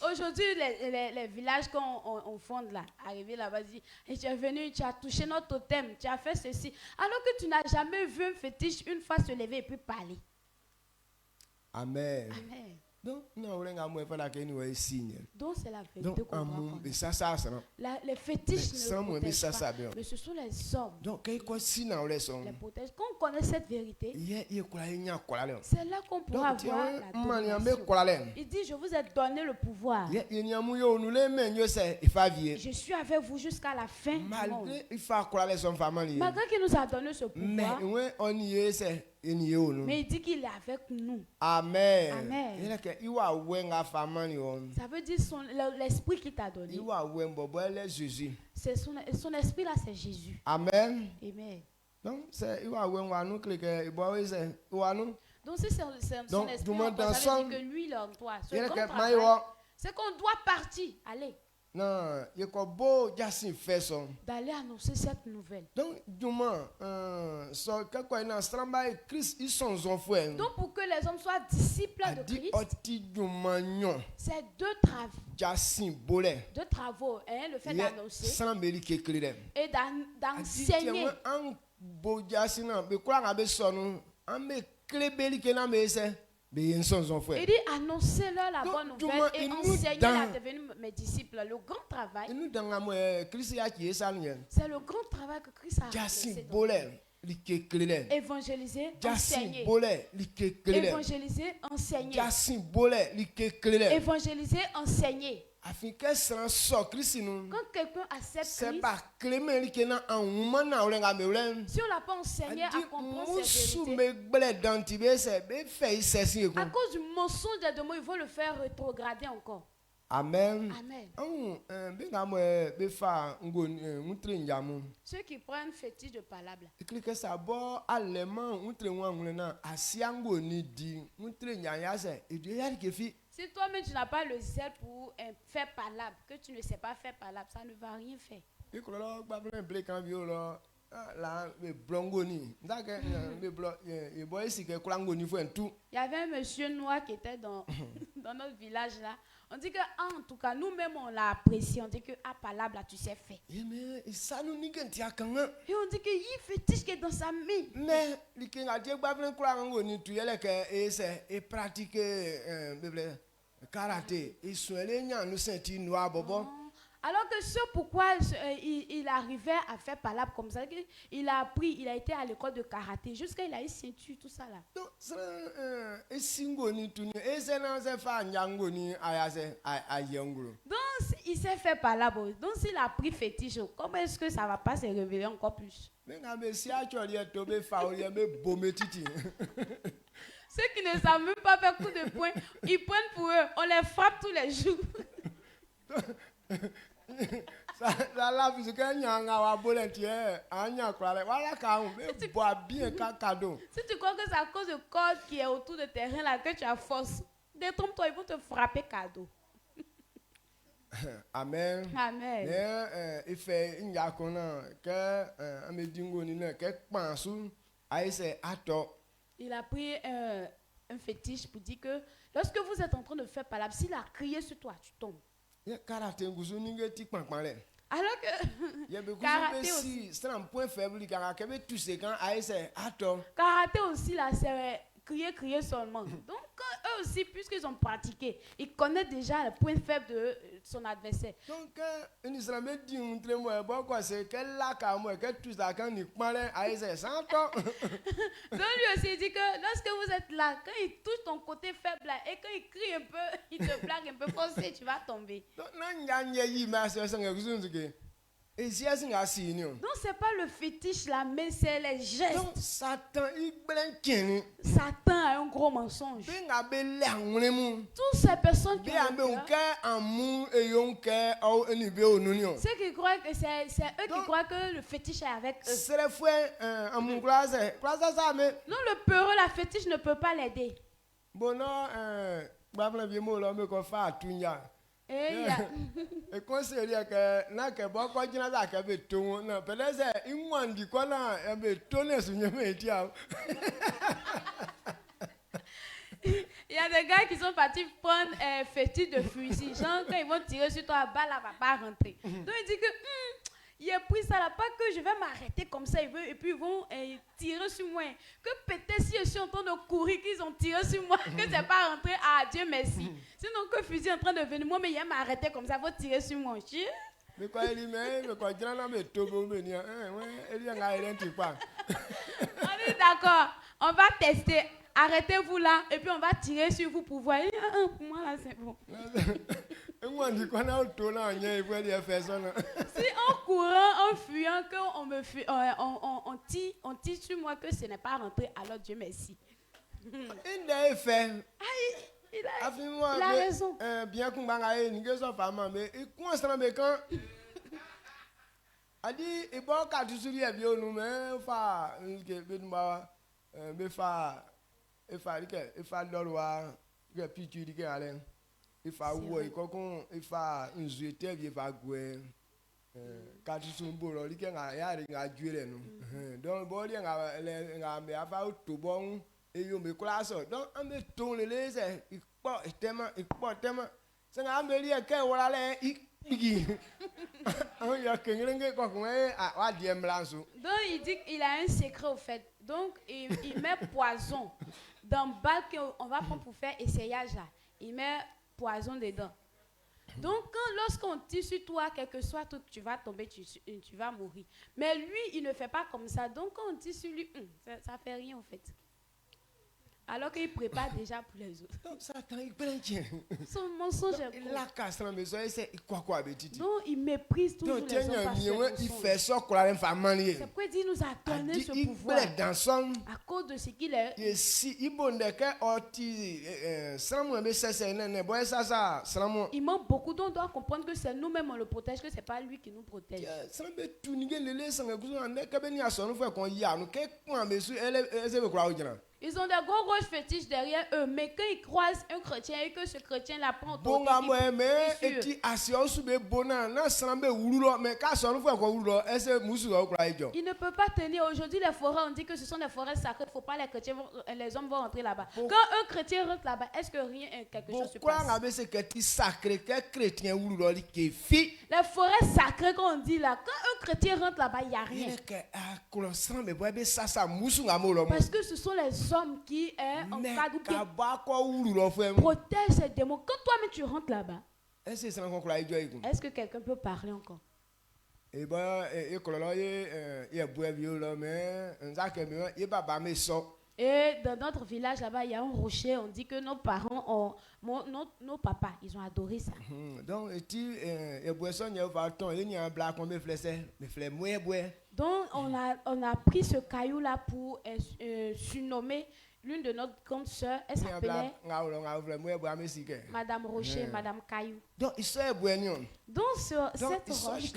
Aujourd'hui, les villages qu'on fonde là, arrivé là-bas, dit, tu es venu, tu as touché notre totem, tu as fait ceci, alors que tu n'as jamais vu un fétiche une fois se lever et puis parler. Amen. Amen. Donc c'est la vérité qu'on doit connaître. Les fétiches ne le protègent pas, mais ce sont les hommes. Donc, les protègent. Quand on connaît cette vérité, c'est là qu'on pourra voir la domination. Il dit, je vous ai donné le pouvoir. Je suis avec vous jusqu'à la fin du monde. Malgré qu'il nous a donné ce pouvoir, mais il dit qu'il est avec nous. Amen. Amen. Ça veut dire l'esprit qu'il t'a donné. C'est son esprit là, c'est Jésus. Amen. Amen. Donc c'est donc si c'est son esprit, ça veut dire que lui il est en toi. C'est qu'on doit partir. Allez. Non, d'aller annoncer cette nouvelle. Donc, pour que les hommes soient disciples de Christ, c'est deux travaux. Le fait d'annoncer et d'enseigner. Il dit annoncez-leur la bonne nouvelle et enseignez-les à devenir mes disciples. Le grand travail, c'est le grand travail que Christ a réalisé. Évangéliser, enseigner. Évangéliser, enseigner. Évangéliser, enseigner. Quand quelqu'un accepte Christ, si on n'a pas enseigné à comprendre ces vérités, à cause du mensonge des démons, ils vont le faire rétrograder encore. Amen. Amen. Ceux qui prennent fétiche de palabres. Si toi-même tu n'as pas le zèle pour faire palabre, que tu ne sais pas faire palabre, ça ne va rien faire. Il y avait un monsieur noir qui était dans notre village là. On dit que en tout cas nous-mêmes on l'a apprécié. On dit que à palabre là tu sais faire. Et on dit que il fétiche qui est dans sa main. Mais karaté, alors que ce pourquoi il arrivait à faire palabre comme ça, il a appris, il a été à l'école de karaté jusqu'à il a eu ceinture, tout ça là. Donc il s'est fait palabre. Donc s'il a pris fétiche, comment est-ce que ça va pas se révéler encore plus? Ceux qui ne savent même pas faire coup de poing, ils prennent pour eux. On les frappe tous les jours. Si tu crois que c'est à cause de corde qui est autour de tes reins là que tu as force, détrompe-toi, ils vont te frapper cadeau. Amen. Amen. Il a pris un fétiche pour dire que lorsque vous êtes en train de faire palabre, s'il a crié sur toi, tu tombes. Alors que karaté aussi là, c'est crier seulement. Donc eux aussi, puisqu'ils ont pratiqué, ils connaissent déjà le point faible de son adversaire. Donc lui aussi dit que lorsque vous êtes là, quand il touche ton côté faible là, et quand il crie un peu, il te blague un peu, forcé, tu vas tomber. Donc c'est pas le fétiche là, mais c'est les gestes. Donc Satan a un gros mensonge. Toutes ces personnes qui ceux qui croient que c'est eux qui croient que le fétiche est avec eux. Non, le peureux, la fétiche ne peut pas l'aider. Et conseiller que na que beaucoup de gens qui béton na peut-être il m'ont dit quoi na bétonner sur mes métiers. Il y a des gars qui sont partis prendre fétiche de fusil. Genre quand ils vont tirer sur toi, la balle va pas rentrer. Donc il dit que il a pris ça là, pas que je vais m'arrêter comme ça, et puis ils vont tirer sur moi. Que peut-être si je suis en train de courir, qu'ils ont tiré sur moi, que c'est pas rentré, ah Dieu merci. Sinon que le fusil est en train de venir, moi mais il m'a arrêté comme ça, il faut tirer sur moi. Mais quoi il dit, mais quoi il dit, on est d'accord, on va tester. Arrêtez-vous là, et puis on va tirer sur vous pour voir. Pour moi là c'est bon. Si en courant, en fuyant, qu'on me fuit, on tire sur moi que ce n'est pas rentré, alors Dieu merci. Il a raison. Bien qu'on bangaye, nous sommes pas mal, mais il commence à me quand. A dit, il faut qu'à tu souris bien nous, mais fa, il fa l'orwa, il pitu di que aller. Il fa ouais, quand il fa un jeté, il va gouer. Quand tu souris bon, il y a jouer nous. Donc bon, il y a mais avant tout bon. Et il me classe. Donc on me tourne les ailes. Il porte tellement. C'est un me dire que voilà les. Donc il dit qu'il a un secret au fait. Donc il met poison dans le bac qu'on va prendre pour faire essayage là, il met poison dedans. Donc, lorsqu'on tire sur toi, quel que soit tout, tu vas tomber, tu vas mourir. Mais lui, il ne fait pas comme ça. Donc, quand on tire sur lui, ça ne fait rien en fait. Alors qu'il prépare déjà pour les autres. Donc, Satan, il prend Dieu. Son mensonge est il la casse dans la maison, quoi, donc, il méprise toujours les hommes parce il fait ça, c'est pourquoi il nous a donné ce pouvoir. À cause de ce qu'il est. Il manque beaucoup, donc on doit comprendre que c'est nous-mêmes on le protège, que ce n'est pas lui qui nous protège. Ils ont des gros roches fétiches derrière eux, mais quand ils croisent un chrétien et que ce chrétien la prend autorité, il ne peut pas tenir. Aujourd'hui, les forêts, on dit que ce sont des forêts sacrées, il ne faut pas les hommes vont rentrer là-bas. Quand un chrétien rentre là-bas, est-ce que quelque chose se passe? Les forêts sacrées qu'on dit là, quand un chrétien rentre là-bas, il n'y a rien. Parce que ce sont les hommes qui protègent ces démons. Quand toi-même tu rentres là-bas, est-ce que quelqu'un peut parler encore? Et dans notre village là-bas, il y a un rocher. On dit que nos parents, nos papas, ils ont adoré ça. Donc, on a pris ce caillou-là pour surnommer l'une de notre grande sœur. Elle s'appelait Madame Rocher, Madame Caillou. Donc, cette roche,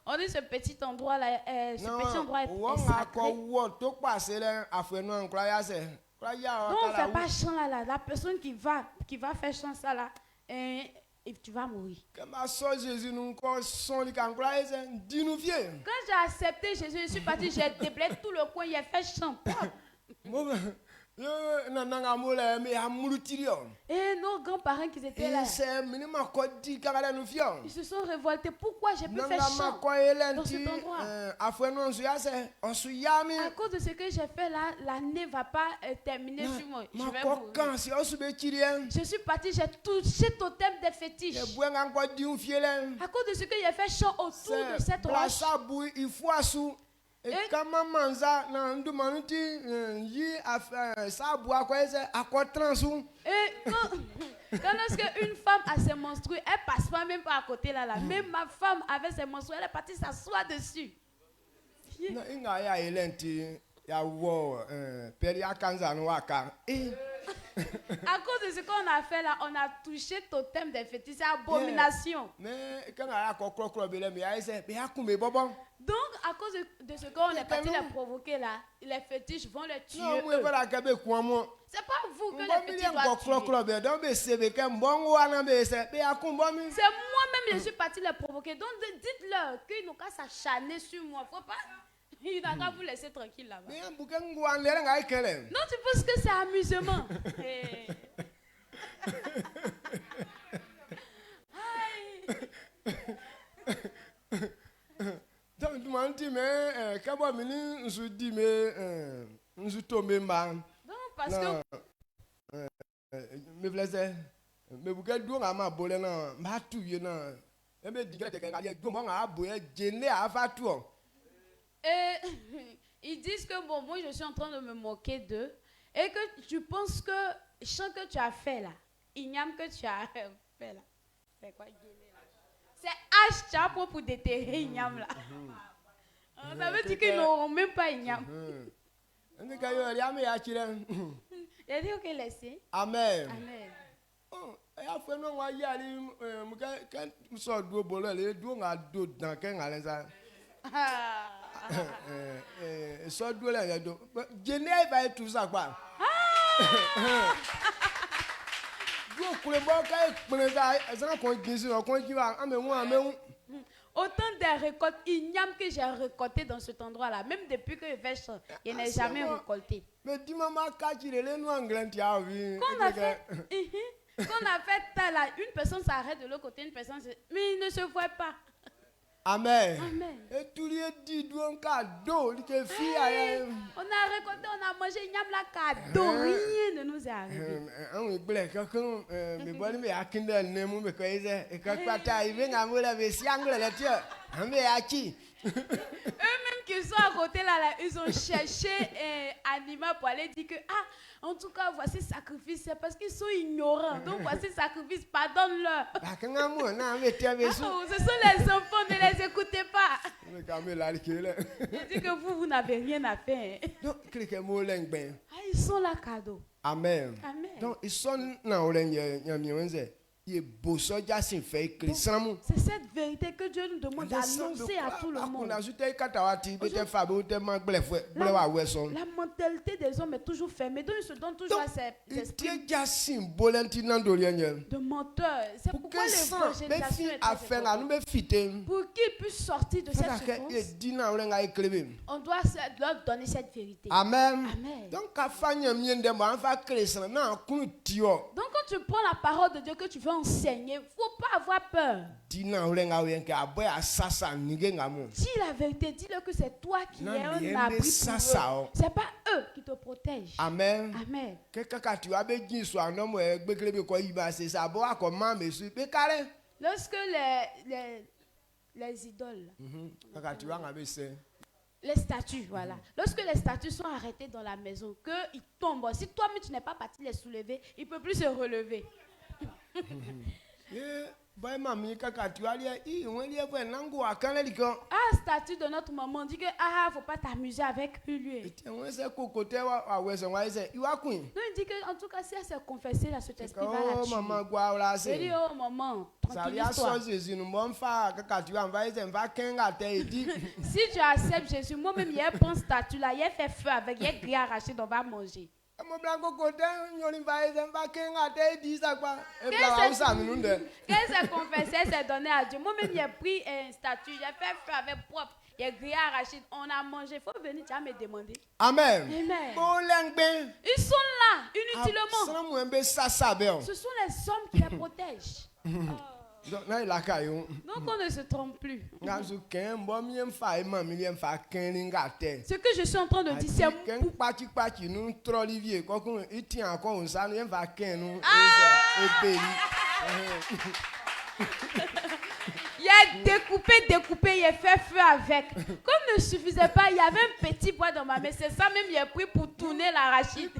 on dit ce petit endroit-là, est sacré. Donc, on ne fait pas chant là. La personne qui va faire chant ça là, et tu vas mourir. Quand j'ai accepté Jésus, je suis parti, j'ai déblayé tout le coin, il a fait chant. Et nos grands-parents qui étaient là, ils se sont révoltés. Pourquoi j'ai pu faire chant dans cet endroit? À cause de ce que j'ai fait là, l'année ne va pas terminer sur moi. Je vais mourir. Je suis parti, j'ai touché totem des fétiches. À cause de ce que j'ai fait chant autour de cette roche. Et quand lorsque une femme a ses menstrues, elle passe pas même pas à côté là. Même ma femme avait ses menstrues, elle est partie s'asseoir dessus. À cause de ce qu'on a fait là, on a touché totem des fétiches, c'est abomination. Donc, à cause de ce qu'on est parti les provoquer là, les fétiches vont les tuer. C'est pas vous que les fétiches doivent tuer. C'est moi-même je suis parti les provoquer. Donc, dites-leur qu'ils n'ont qu'à s'acharner sur moi. Faut pas. Il n'a qu'à vous laisser tranquille là-bas. Non, tu penses que c'est amusement. Donc, tu m'as dit, mais quand je dis, je tombe mal. Non, parce que. Mais vous êtes à ma bolée, ma touille, et ils disent que bon, moi je suis en train de me moquer d'eux et que tu penses que chant que tu as fait là, igname que tu as fait là, c'est quoi c'est H tu as pour déterrer igname là. Ça veut dire qu'ils n'auront même pas igname. Il a dit ok, laissez. Amen. Amen. Autant des récoltes ignames que j'ai récolté dans cet endroit-là, même depuis que je fais ça, je n'ai jamais récolté. Mais dis-moi, quand on a fait ça là, une personne s'arrête de l'autre côté, une personne mais il ne se voit pas. Amen. Amen. Et tout lié récolté, on a mangé, il y a la cadeau, rien ne nous est arrivé. Eux-mêmes qui sont à côté là, ils ont cherché un animal pour aller dire que en tout cas voici sacrifice, c'est parce qu'ils sont ignorants. Donc voici sacrifice, pardonne-leur. Ce sont les enfants, ne les écoutez pas. Il dit que vous n'avez rien à faire. Ils sont là cadeau. Amen. Donc ils sont là. C'est cette vérité que Dieu nous demande d'annoncer à tout le monde. La mentalité des hommes est toujours fermée, donc ils se donnent toujours à cet esprit de menteur. C'est pourquoi l'évangélisation est très importante. Pour qu'ils puissent sortir de cette souffrance, on doit leur donner cette vérité. Amen. Donc quand tu prends la parole de Dieu que tu veux enseigner, il ne faut pas avoir peur. Dis la vérité, dis-le que c'est toi qui es un abri pour eux. Ce n'est pas eux qui te protègent. Amen. Amen. Lorsque les idoles, les statues, voilà. Lorsque les statues sont arrêtées dans la maison, qu'ils tombent, si toi-même tu n'es pas parti les soulever, il ne peut plus se relever. Statue de notre maman dit que faut pas t'amuser avec lui. Non, il dit que en tout cas si elle s'est confessée là, cet esprit va la tuer. Il dit maman, tranquillise-toi. Si tu acceptes Jésus, moi-même il prend statue là, il fait feu avec, il gris arraché, on va manger. Quand s'est confessé, s'est donné à Dieu. Moi-même, j'ai pris un statut, j'ai fait feu avec propre, j'ai grillé arraché, on a mangé. Il faut venir, tu vas me demander. Amen. Amen. Ils sont là, inutilement. Ce sont les hommes qui les protègent. Donc on ne se trompe plus. Ce que je suis en train de dire, c'est il a découpé, il a fait feu avec. Comme ne suffisait pas, il y avait un petit bois dans ma main. C'est ça même, il a pris pour tourner l'arachide.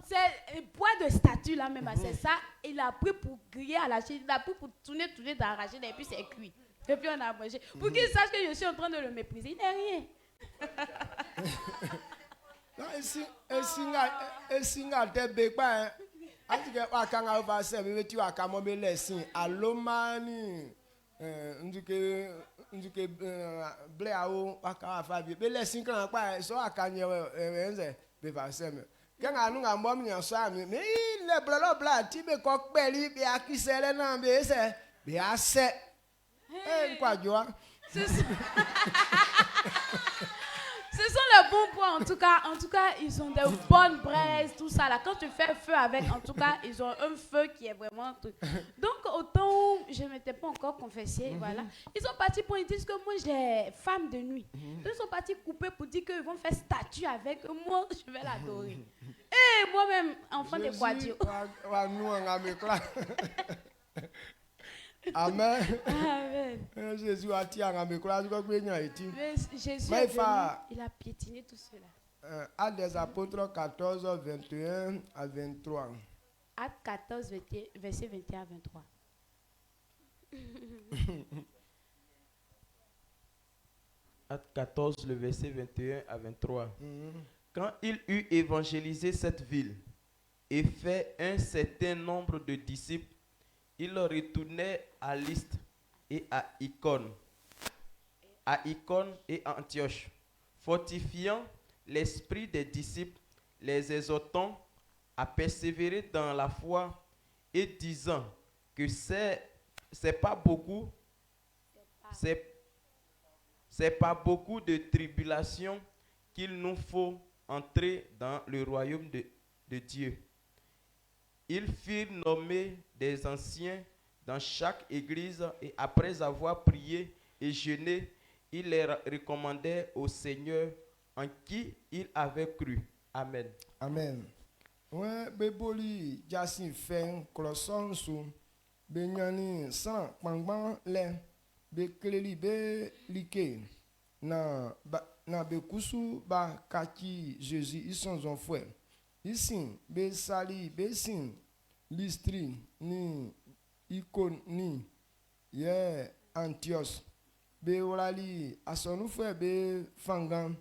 C'est bois de statue là même, c'est ça. Il a pris pour griller à la chine, il a pris pour tourner d'arracher et puis c'est cuit. Et puis on a mangé. Pour qu'il sache que je suis en train de le mépriser, il n'est rien. Ce sont les bons points, en tout cas, ils ont de bonnes braises, tout ça là. Quand tu fais feu avec, en tout cas, ils ont un feu qui est vraiment truc. Donc, au temps où je ne m'étais pas encore confessée, voilà, ils sont partis pour dire que moi, j'ai femme de nuit. Ils sont partis couper pour dire qu'ils vont faire statue avec moi, je vais l'adorer. Et moi-même, enfant de Quadio. Amen. Amen. Jésus a tiré à mes croix. Jésus est venu, il a piétiné tout cela. Actes des apôtres 14, 21 à 23. Actes 14, verset 21 à 23. Actes 14, le verset 21 à 23. Quand il eut évangélisé cette ville et fait un certain nombre de disciples, il retournait à Lystre et à Icône et à Antioche, fortifiant l'esprit des disciples, les exhortant à persévérer dans la foi et disant que c'est pas beaucoup de tribulations qu'il nous faut entrer dans le royaume de Dieu. Ils firent nommer des anciens dans chaque église et après avoir prié et jeûné, ils les recommandaient au Seigneur en qui ils avaient cru. Amen. Amen. Ouais, beboli jasin fen kroson su benyani san pangban le be kleli be like na be kusu ba kaki Jésus ils sont en fouet. Ici be sali be sin listri ni icône ni ye Antioche be wali asonu fouet be fangan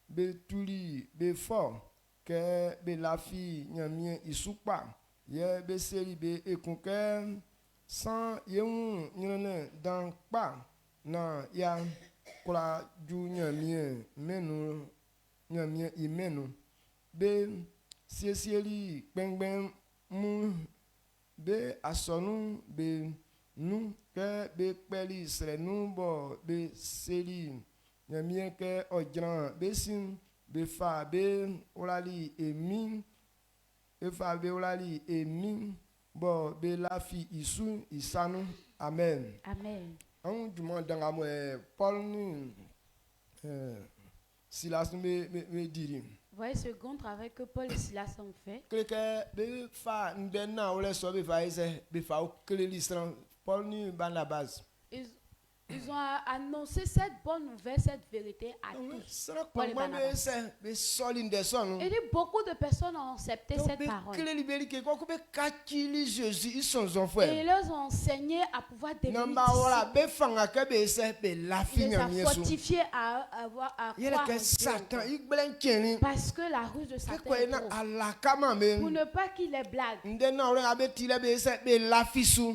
be tuli be fort que be la fille nyamien isupa ye be seri be ekunke sans yeun nyene dans pa na ya kula ju nyamien menu nyamien imenu be sesieli pengben mu be asonu be nu que be peli sre nu bo be seri nyamien que odran be sin be fa be olali emi be fa be olali emi bo be la fi isu isanu. Amen. Amen. On demande dans moi Paul ni Silas me diri. Voyez ce grand travail que Paul et Silas ont fait. Que be fa ndena ole so be fa ise be fa o kele lisran Paul ni Barnabas. Ils ont annoncé cette bonne nouvelle, cette vérité à tous. Paul et Barnabas. Et beaucoup de personnes ont accepté cette parole. Et ils leur ont enseigné à pouvoir devenir disciples. Ils les ont fortifiés à croire en Dieu. Parce que la ruse de Satan est trop. Pour ne pas qu'il les blague.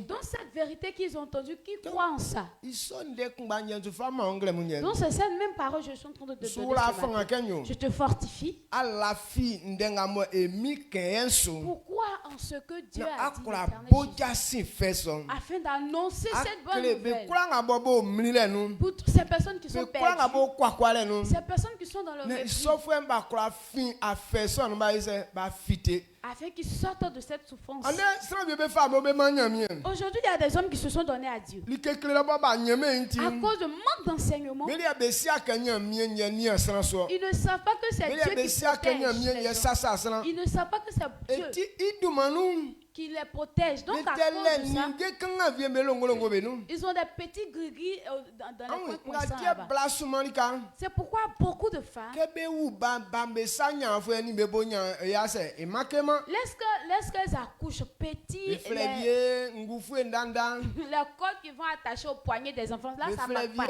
Dans cette vérité qu'ils ont entendue, qui croient en ça. Donc c'est cette même parole que je suis en train de te donner. Je te fortifie. Pourquoi en ce que Dieu a dit afin d'annoncer cette bonne nouvelle pour toutes ces personnes qui sont perdues, ces personnes qui sont dans le répit, afin qu'ils sortent de cette souffrance. Aujourd'hui, il y a des hommes qui se sont donnés à Dieu. À cause de manque d'enseignement, ils ne savent pas que c'est Dieu qui protège les gens. Ils ne savent pas que c'est Dieu qui les protège. Donc à cause de ça, ils ont des petits gris-gris dans les coins. C'est pourquoi beaucoup de femmes, lorsqu'elles accouchent petits, les cordes qui vont attacher au poignet des enfants, là ça ne marche pas.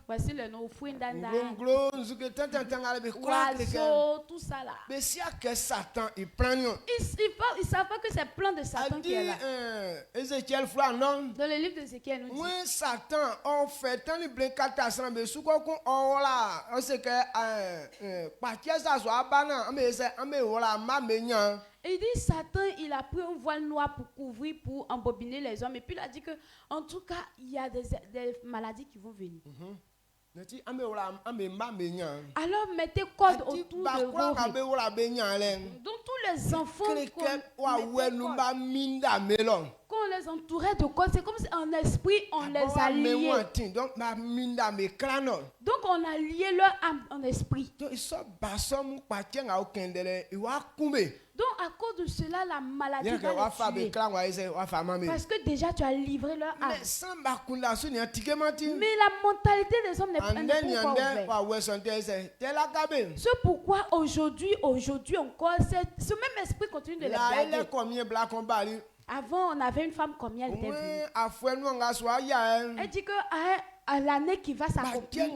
Voici le nom, Fouindanda, oiseau, tout ça là. Ils savent pas que c'est le plan de Satan qui est là. Dans le livre d'Ézéchiel, nous dit Satan en fait tant il blé catastrophe mais sous quoi on là on sait que ça soit bana il dit Satan il a pris un voile noir pour couvrir, pour embobiner les hommes, et puis il a dit que en tout cas il y a des maladies qui vont venir. Alors mettez code autour de vos donc tous les enfants quand on les entourait de code, c'est comme si en esprit on les a liés. Donc on a lié leur âme en esprit. Donc à cause de cela, la maladie va les tuer. Parce que déjà tu as livré leur âme. Mais la mentalité des hommes n'est pas ouverte. C'est pourquoi aujourd'hui encore, ce même esprit continue de les blaguer. Avant, on avait une femme comme elle était venue. Elle dit que à l'année qui va s'accomplir,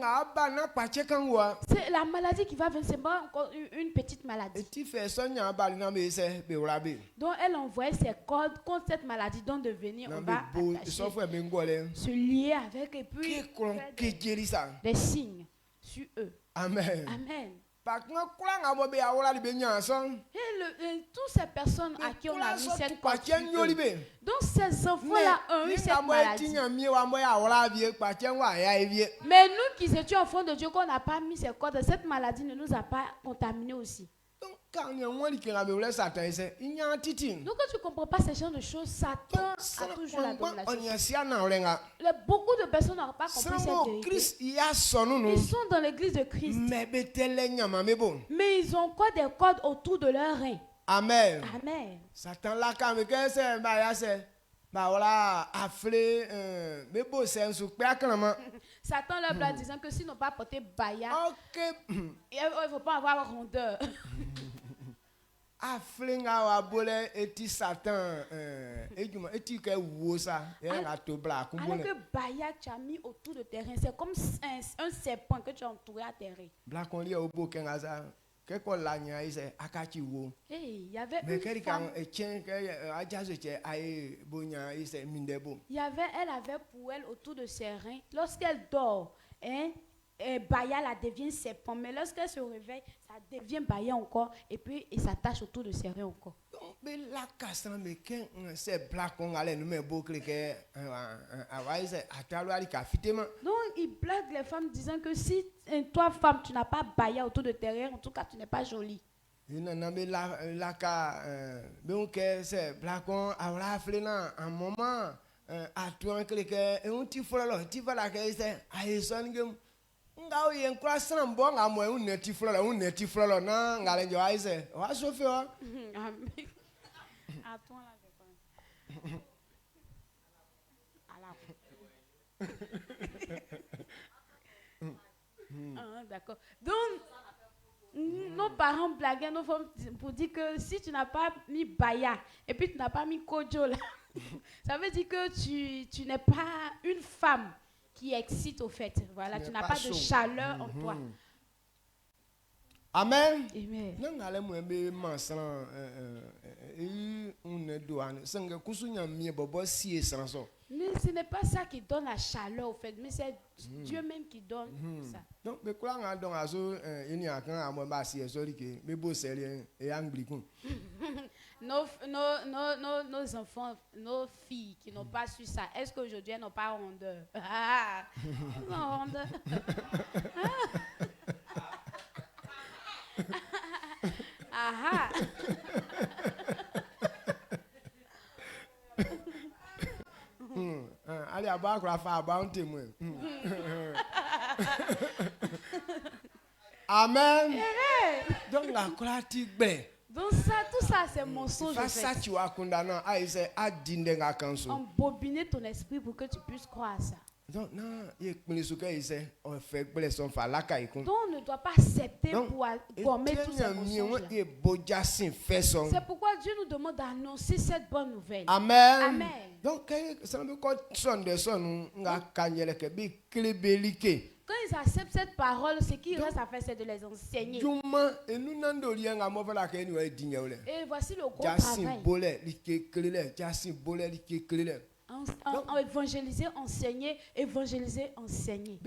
c'est la maladie qui va venir, c'est pas encore une petite maladie. Donc elle envoyait ses codes contre cette maladie dont de venir, on va attacher, se lier avec et puis des signes sur eux. Amen. Amen. Et toutes ces personnes à qui on a mis cette quantité, donc ces enfants-là ont eu cette maladie. Mais nous qui étions enfants de Dieu, qu'on n'a pas mis ces cordes, cette maladie ne nous a pas contaminés aussi. Donc quand tu ne comprends pas ces genre de choses, Satan a toujours la domination. Beaucoup de personnes n'ont pas compris cette vérité. Ils sont dans l'église de Christ. Mais ils ont quoi des cordes autour de leur rein. Amen. Amen. Satan là quand même Satan leur parle disant que s'ils n'ont pas porté baya, il ne faut pas avoir rondeur. Alors que baya tu as mis autour de terrain, c'est comme un serpent que tu as entouré à terrain. Il y avait une femme. Elle avait pour elle autour de ses reins. Lorsqu'elle dort, baya la devient serpent. Mais lorsqu'elle se réveille, ça devient baya encore. Et puis il s'attache autour de ses reins encore. Donc il blague les femmes disant que si toi femme tu n'as pas baya autour de tes reins, en tout cas tu n'es pas jolie. D'accord. Donc, nos parents blaguaient nos femmes pour dire que si tu n'as pas mis baya et puis tu n'as pas mis kojo là, ça veut dire que tu n'es pas une femme qui excite au fait. Voilà, tu n'as pas de chaleur en toi. Amen. Amen. Mais ce n'est pas ça qui donne la chaleur au fait, mais c'est Dieu même qui donne ça. Donc, nos enfants, nos filles qui n'ont pas su ça, est-ce qu'aujourd'hui elles n'ont pas rondeur? Non, rondeur. Allez, à bas, quoi, faire un témoin. Amen. Donc, la pratique, donc ça, tout ça, c'est mensonge. Embobiner ton esprit pour que tu puisses croire à ça. Donc, on ne doit pas accepter pour gommer tous ces mensonges. C'est pourquoi Dieu nous demande d'annoncer cette bonne nouvelle. Amen. Amen. Donc, quand ils acceptent cette parole, ce qui reste à faire, c'est de les enseigner. Et voici le gros travail. Évangéliser, enseigner, évangéliser, enseigner.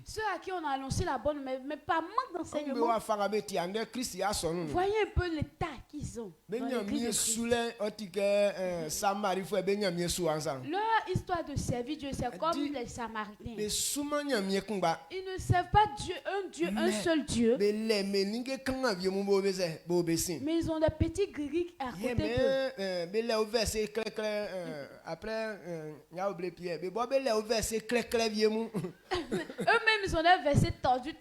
Ceux à qui on a annoncé la bonne, mais pas manque d'enseignement. Voyez un peu l'état qu'ils ont. Leur histoire de servir Dieu, c'est comme les Samaritains. Ils ne servent pas Dieu, un seul Dieu. Mais ils ont des petits gris à côté d'eux. Verset clair après eux-mêmes ils ont des versets tordus.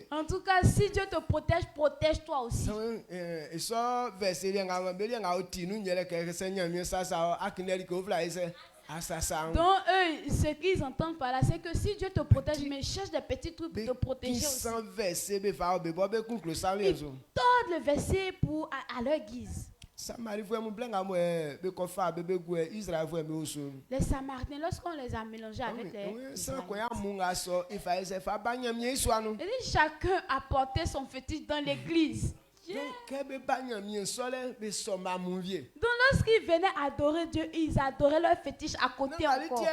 En tout cas, si Dieu te protège, protège-toi aussi. Donc eux, ce qu'ils entendent par là, c'est que si Dieu te protège, mais cherche des petits trucs pour te protéger aussi. Ils tordent le verset à leur guise. Les Samaritains, lorsqu'on les a mélangés avec les chacun a porté son fétiche dans l'église. Donc lorsqu'ils venaient adorer Dieu, ils adoraient leur fétiche à côté encore.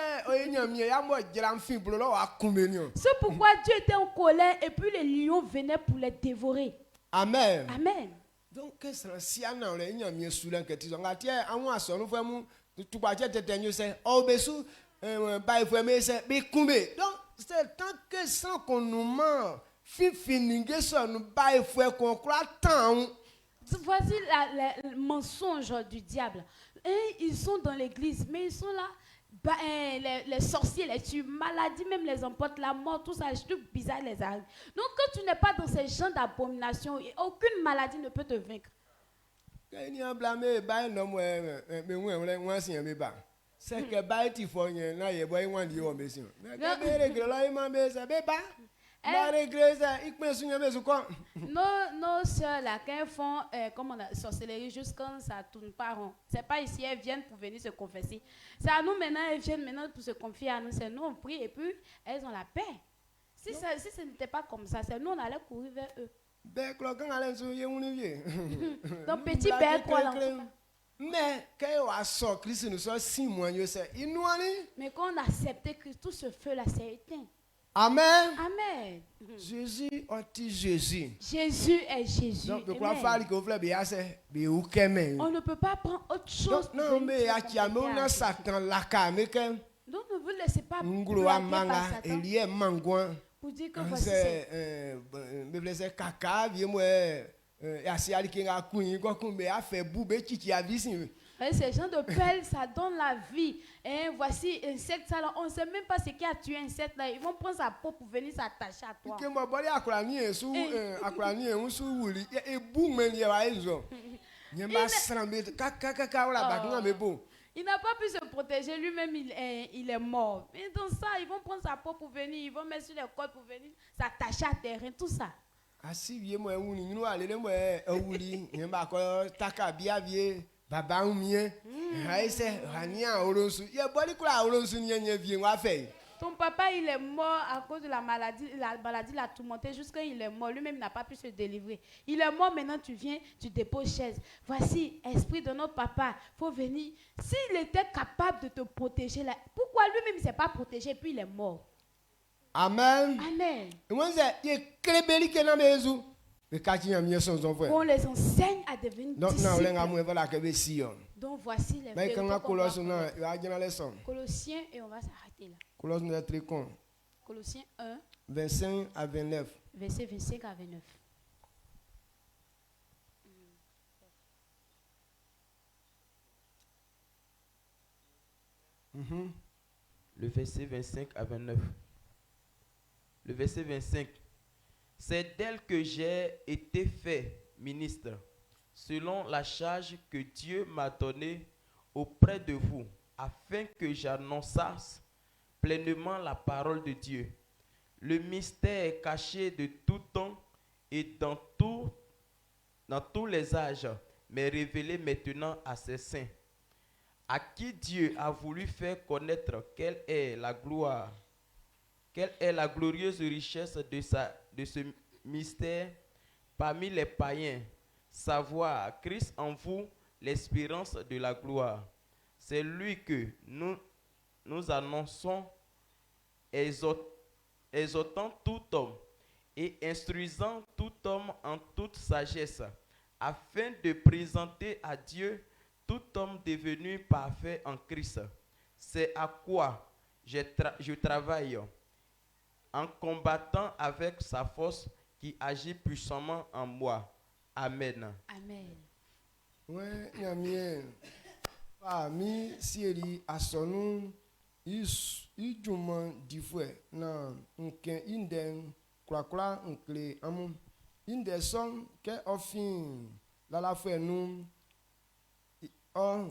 C'est pourquoi Dieu était en colère et puis les lions venaient pour les dévorer. Amen. Amen. Donc c'est tant que sans qu'on nous ment, finir ça nous baille faut qu'on croit tant. Voici le mensonge du diable. Et ils sont dans l'église, mais ils sont là. Les sorciers, les tuent, maladies, même les emportent, la mort, tout ça, les trucs bizarres les arrivent. Donc quand tu n'es pas dans ces champs d'abomination, aucune maladie ne peut te vaincre. C'est que baïti faut y na ye boy wan di o mesin. Mais nos soeurs là, quand elles font sorcellerie, juste quand ça tourne pas rond. C'est pas ici, elles viennent pour venir se confesser. C'est à nous maintenant, elles viennent maintenant pour se confier à nous. C'est nous, on prie et puis elles ont la paix. Si ce n'était pas comme ça, c'est nous, on allait courir vers eux. Donc petit bec, quoi. Mais quand on a sorti Christ, nous sommes 6 mois, mais quand on a accepté Christ, tout ce feu-là s'est éteint. Amen. Amen. Jésus est Jésus. Jésus est Jésus. Donc, on ne peut pas prendre autre chose. Non, mais Satan donc ne vous laissez pas bloquer par Satan. Pour dire que voici ces gens de pelle, ça donne la vie. Et voici insecte, ça, on ne sait même pas ce qui a tué insecte là. Ils vont prendre sa peau pour venir s'attacher à toi. Il n'a pas pu se protéger, lui-même il est mort. Mais dans ça, ils vont prendre sa peau pour venir, ils vont mettre sur les côtes pour venir s'attacher à terrain, tout ça. Ton papa, il est mort à cause de la maladie l'a tourmenté jusqu'à il est mort. Lui-même n'a pas pu se délivrer. Il est mort, maintenant tu viens, tu déposes chaise. Voici, esprit de notre papa, il faut venir. S'il était capable de te protéger, là, pourquoi lui-même ne s'est pas protégé puis il est mort? Amen. Amen. Qu'on les enseigne à devenir disciples. Donc voici les vérités. Colossiens, et on va s'arrêter là. Colossiens 1, 25 à 29. Verset 25 à 29. Le verset 25 à 29. Le verset 25. C'est d'elle que j'ai été fait ministre, selon la charge que Dieu m'a donnée auprès de vous, afin que j'annonçasse pleinement la parole de Dieu. Le mystère caché de tout temps et dans tous les âges, mais révélé maintenant à ses saints, à qui Dieu a voulu faire connaître quelle est la glorieuse richesse de ce mystère parmi les païens, savoir Christ en vous, l'espérance de la gloire. C'est lui que nous annonçons, exhortant tout homme et instruisant tout homme en toute sagesse, afin de présenter à Dieu tout homme devenu parfait en Christ. C'est à quoi je travaille en combattant avec sa force qui agit puissamment en moi. Amen. Amen. Ouais, yamien. Mi sieri asonu ijuman difwe na nke inden kwakwa nkle amu inde son ke ofin la fwe nu o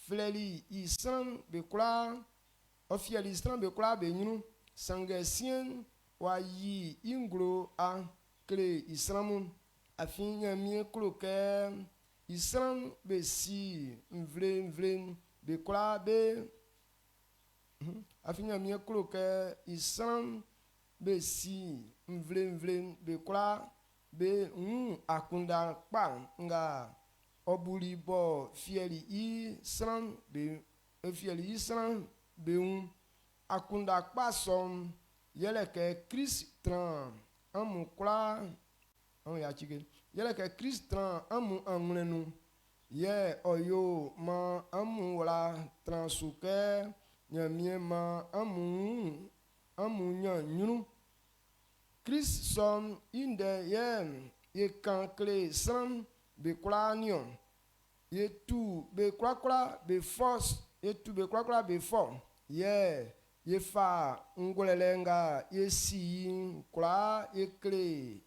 fleli isran be kula ofieli isran be kula be nyunu sangesien wa yi inglo a kle isramun afin yamien kloke isran be si mvlen be kula be afin yamien kloke isran be si mvlen be kula be akunda pa nga obuli bo fieli isran be akunda pa som yele ke Christran amu kula on ya chike yele ke Christran amu anglenu ye oyo ma amu wala transuke nyamie ma amu amunya nyunu Christ som inde ye kankle sam be klanion ye tu be kwakwa be force ye tu be kwakwa be force ye fa ngolelenga ye si kwa ye kle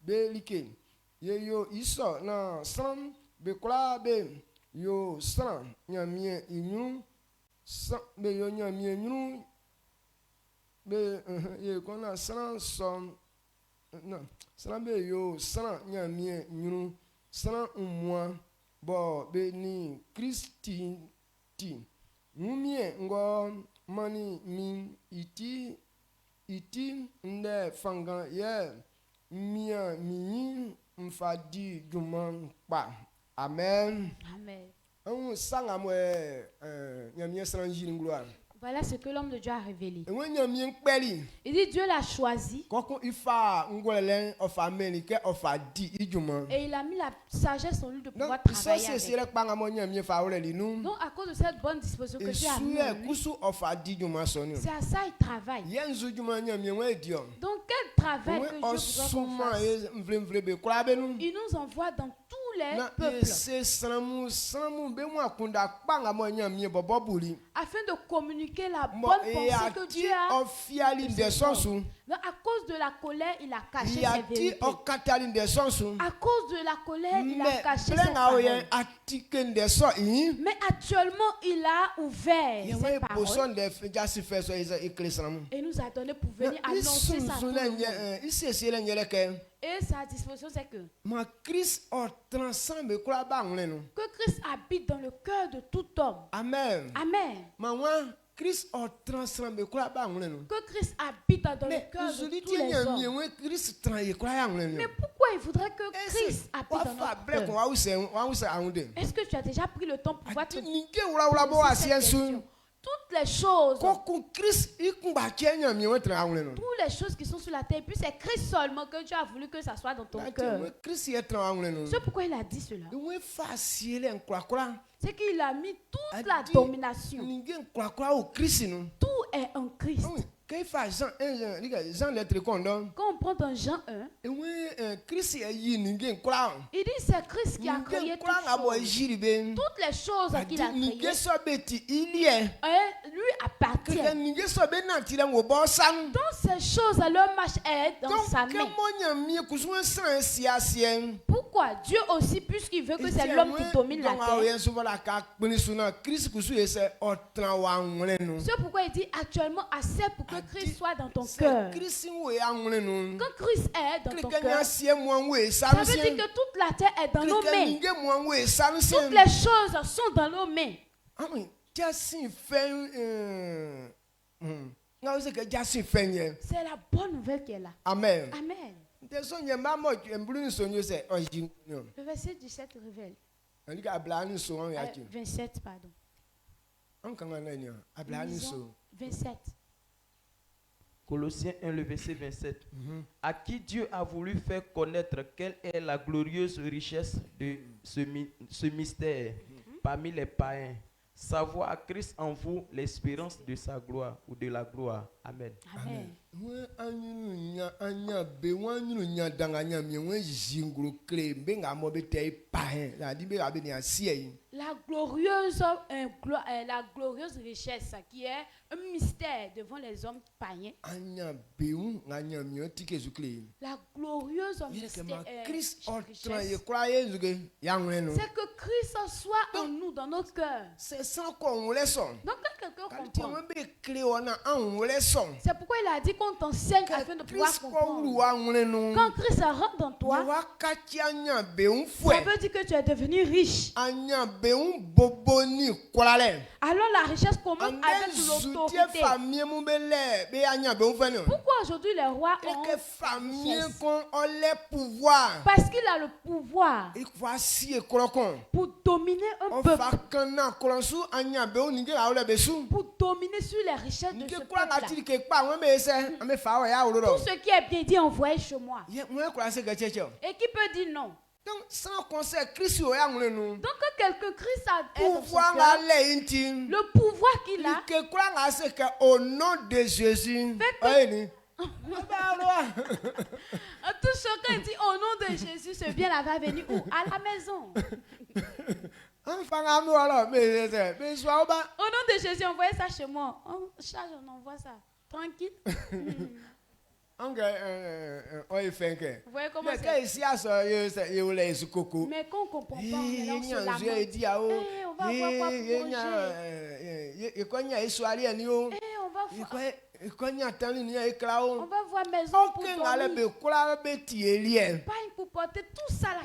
be like ye yo iso na sam be kwa be yo san nyamie inyu san be yo nyamie nyunu be ye kona san som na san be yo san nyamie nyunu san umwa bo be ni Kristi ti mumie ngo mani min iti nde fanga ye mia mi mfadi juman pa amen amen. On sanga mo nyamie san jiri ngloire. Voilà ce que l'homme de Dieu a révélé. Il dit Dieu l'a choisi. Et il a mis la sagesse en lui de pouvoir travailler avec. Donc à cause de cette bonne disposition que Dieu a mis en lui, c'est à ça qu'il travaille. Donc quel travail que Dieu voudrait qu'on fasse? Il nous envoie dans tous les peuples afin de communiquer la bonne pensée que Dieu a. Donc, à cause de la colère, il a caché ses vérités. À cause de la colère, il a caché ses paroles. Mais actuellement, il a ouvert ses paroles et nous a donné pour venir annoncer sa volonté. Et sa disposition, c'est que Christ habite dans le cœur de tout homme. Amen. Amen. Christ que Christ habite dans le cœur de tous les hommes. Mais pourquoi il faudrait que Christ habite dans notre cœur? Est-ce que tu as déjà pris le temps pour voir cette question? Toutes les choses, toutes les choses qui sont sur la terre, puis c'est Christ seulement que Dieu a voulu que ça soit dans ton cœur. C'est pourquoi il a dit cela. C'est qu'il a mis toute la domination. Tout est en Christ. Quand on prend dans Jean 1, il dit c'est Christ qui a créé toutes les choses qu'il a créées. Lui appartient. Donc ces choses, leur marche est dans sa main. Pourquoi Dieu aussi, puisqu'il veut que c'est l'homme qui domine la terre? C'est pourquoi il dit actuellement assez pour que Christ soit dans ton cœur. Quand Christ est dans ton cœur, ça veut dire que toute la terre est dans nos mains. Toutes les choses sont dans nos mains. C'est la bonne nouvelle qui est là. Amen. Amen. Le verset 17 révèle. 27, pardon. 27. Colossiens 1, le verset 27. À qui Dieu a voulu faire connaître quelle est la glorieuse richesse de ce mystère parmi les païens. Savoir à Christ en vous l'espérance de sa gloire ou de la gloire. Amen. Amen. La glorieuse richesse qui est un mystère devant les hommes païens. La glorieuse richesse, c'est que Christ soit en nous, dans notre cœur. Donc quand quelqu'un comprend, c'est pourquoi il a dit qu'on t'enseigne afin de pouvoir comprendre. Quand Christ rentre dans toi, ça veut dire que tu es devenu riche. Alors la richesse commence avec l'autorité. Pourquoi aujourd'hui les rois ont pouvoir? Parce qu'il a le pouvoir pour dominer un peuple, pour dominer sur les richesses de ce peuple-là. Tout ce qui est bien dit envoyé chez moi. Et qui peut dire non? Donc sans conseil Christ au yang le nous. Donc quand quelqu'un Christ a pouvoir le pouvoir qu'il a. Que croire à ce que au nom de Jésus. Tout chacun dit au nom de Jésus, ce bien là va venir où? À la maison. Au nom de Jésus, envoyez ça chez moi. On charge, on envoie ça. Tranquille. Vous voyez comment c'est? Mais quand on ne comprend pas, on est là, on se lamente. On va voir quoi pour manger. On va voir maison pour dormir. Pas pour porter tout ça là.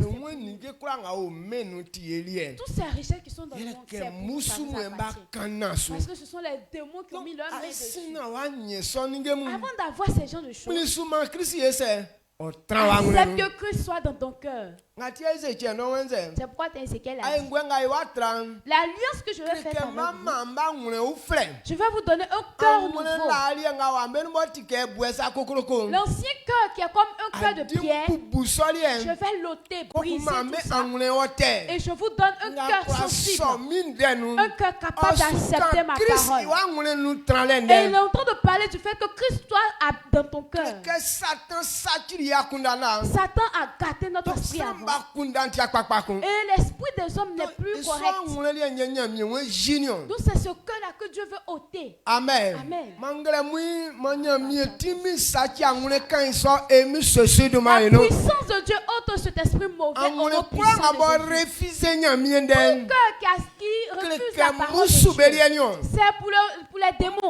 Tous ces richesses qui sont dans le monde, c'est pour ça parce que ce sont les démons qui ont mis leur main dessus. Avant d'avoir ces gens de choses, accepte que Christ soit dans ton cœur. C'est pourquoi Ézéchiel a dit l'alliance que je vais faire avec vous, je vais vous donner un cœur nouveau. L'ancien cœur qui est comme un cœur de pierre, je vais l'ôter, briser tout ça. Et je vous donne un cœur sensible, un cœur capable d'accepter ma parole. Et il est en train de parler du fait que Christ soit dans ton cœur. Satan a gâté notre esprit avant. Et l'esprit des hommes n'est plus correct. Donc c'est ce cœur-là que Dieu veut ôter. Amen. Amen. La puissance de Dieu ôte cet esprit mauvais au nom puissant de Jésus. Un cœur qui refuse la parole de Dieu, c'est pour les démons.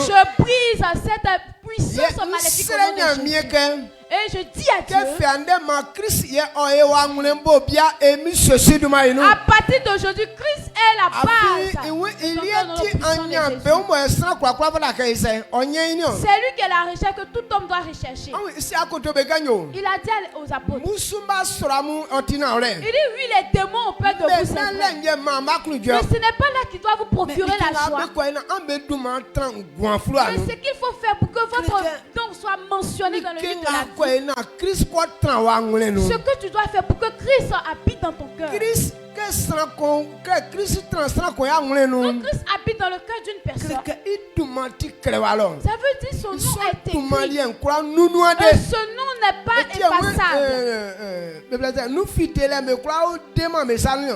Je brise cette puissance maléfique au nom de Jésus. Et je dis à Dieu, à partir d'aujourd'hui, Christ est la base. C'est lui qui est la recherche que tout homme doit rechercher. Il a dit aux apôtres, il dit oui, les démons ont peur de vous, c'est vrai. Mais ce n'est pas là qu'il doit vous procurer la joie. Mais ce qu'il faut faire pour que votre nom soit mentionné dans le livre de la vie, ce que tu dois faire pour que Christ habite dans ton cœur. Donc Christ habite dans le cœur d'une personne. Ça veut dire son nom est écrit. Et ce nom n'est pas effaçable.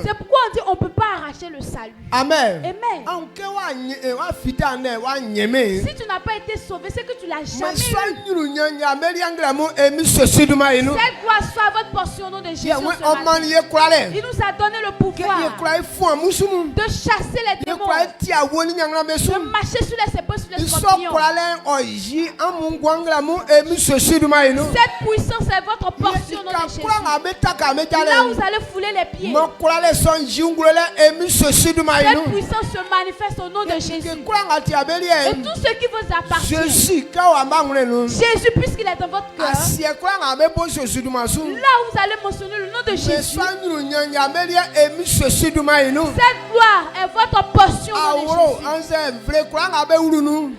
C'est pourquoi on dit on ne peut pas arracher le salut. Amen. Amen. Si tu n'as pas été sauvé, c'est que tu l'as jamais eu. Cette gloire soit votre portion au nom de Jésus. Il nous a donné le pouvoir de chasser les démons, de marcher sur les serpents, sur les scorpions. Cette puissance est votre portion au nom de Jésus. Là où vous allez fouler les pieds, cette puissance se manifeste au nom de Jésus. Et tout ce qui vous appartient, Jésus, puisqu'il est dans votre cœur, là où vous allez mentionner le nom de Jésus, cette gloire est votre portion au nom de Jésus.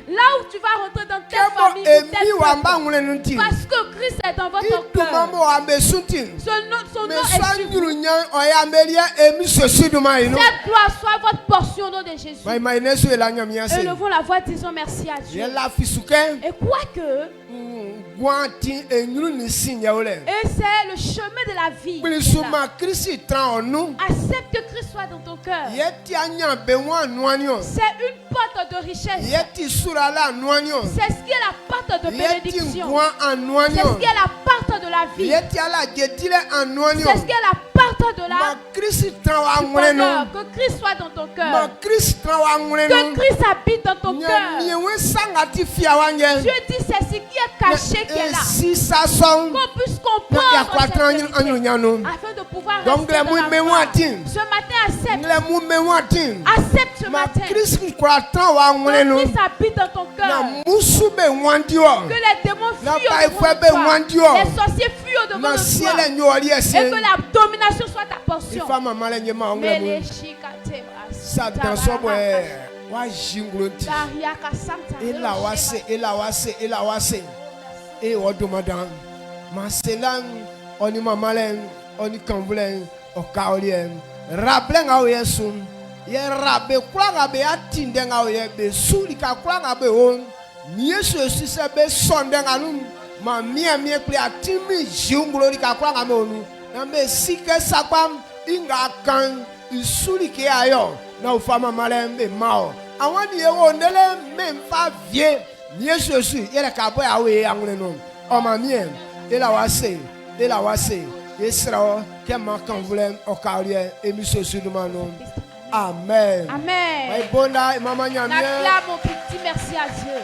Là où tu vas rentrer dans telle famille ou telle famille, parce que Christ est dans votre cœur, son nom est sur vous. Cette gloire soit votre portion au nom de Jésus. Élevons la voix, disons merci à Dieu. Et quoique, et c'est le chemin de la vie. Accepte que Christ soit dans ton cœur. C'est une porte de richesse. C'est ce qui est la porte de bénédiction. C'est ce qui est la porte de la vie. C'est ce qui est la porte de la bonheur. Que Christ soit dans ton cœur. Que Christ habite dans ton cœur. Dieu dit c'est ce qui est caché qui est là. Qu'on puisse comprendre cette vérité, afin de pouvoir rester dans la foi. Ce matin, accepte ce matin que Christ habite dans ton cœur. Que les démons fuient au-devant de toi. Les sorciers fuient au-devant de toi. Et que la domination soit ta portion. Marcelan, on y mamalen, on y cambulen, on kaolien. Rablen a yesum. Ye rabbe kwanga be atinde nga ye be suli ka kwanga be on. Yesu se be sonde nga num. Ma mie kli atimi junglo ka kwanga me onu. Na me sike sapam inga kan isuli ke ayo. Na ufama malembe mao. Awani ye ondele me mfa vie. Yesu yele ka boy awe angule non. O ma mie ela wase Yesra ke makan voulem o karie emission sur nous manon. Amen. Amen. Maman, acclame mon petit merci à Dieu.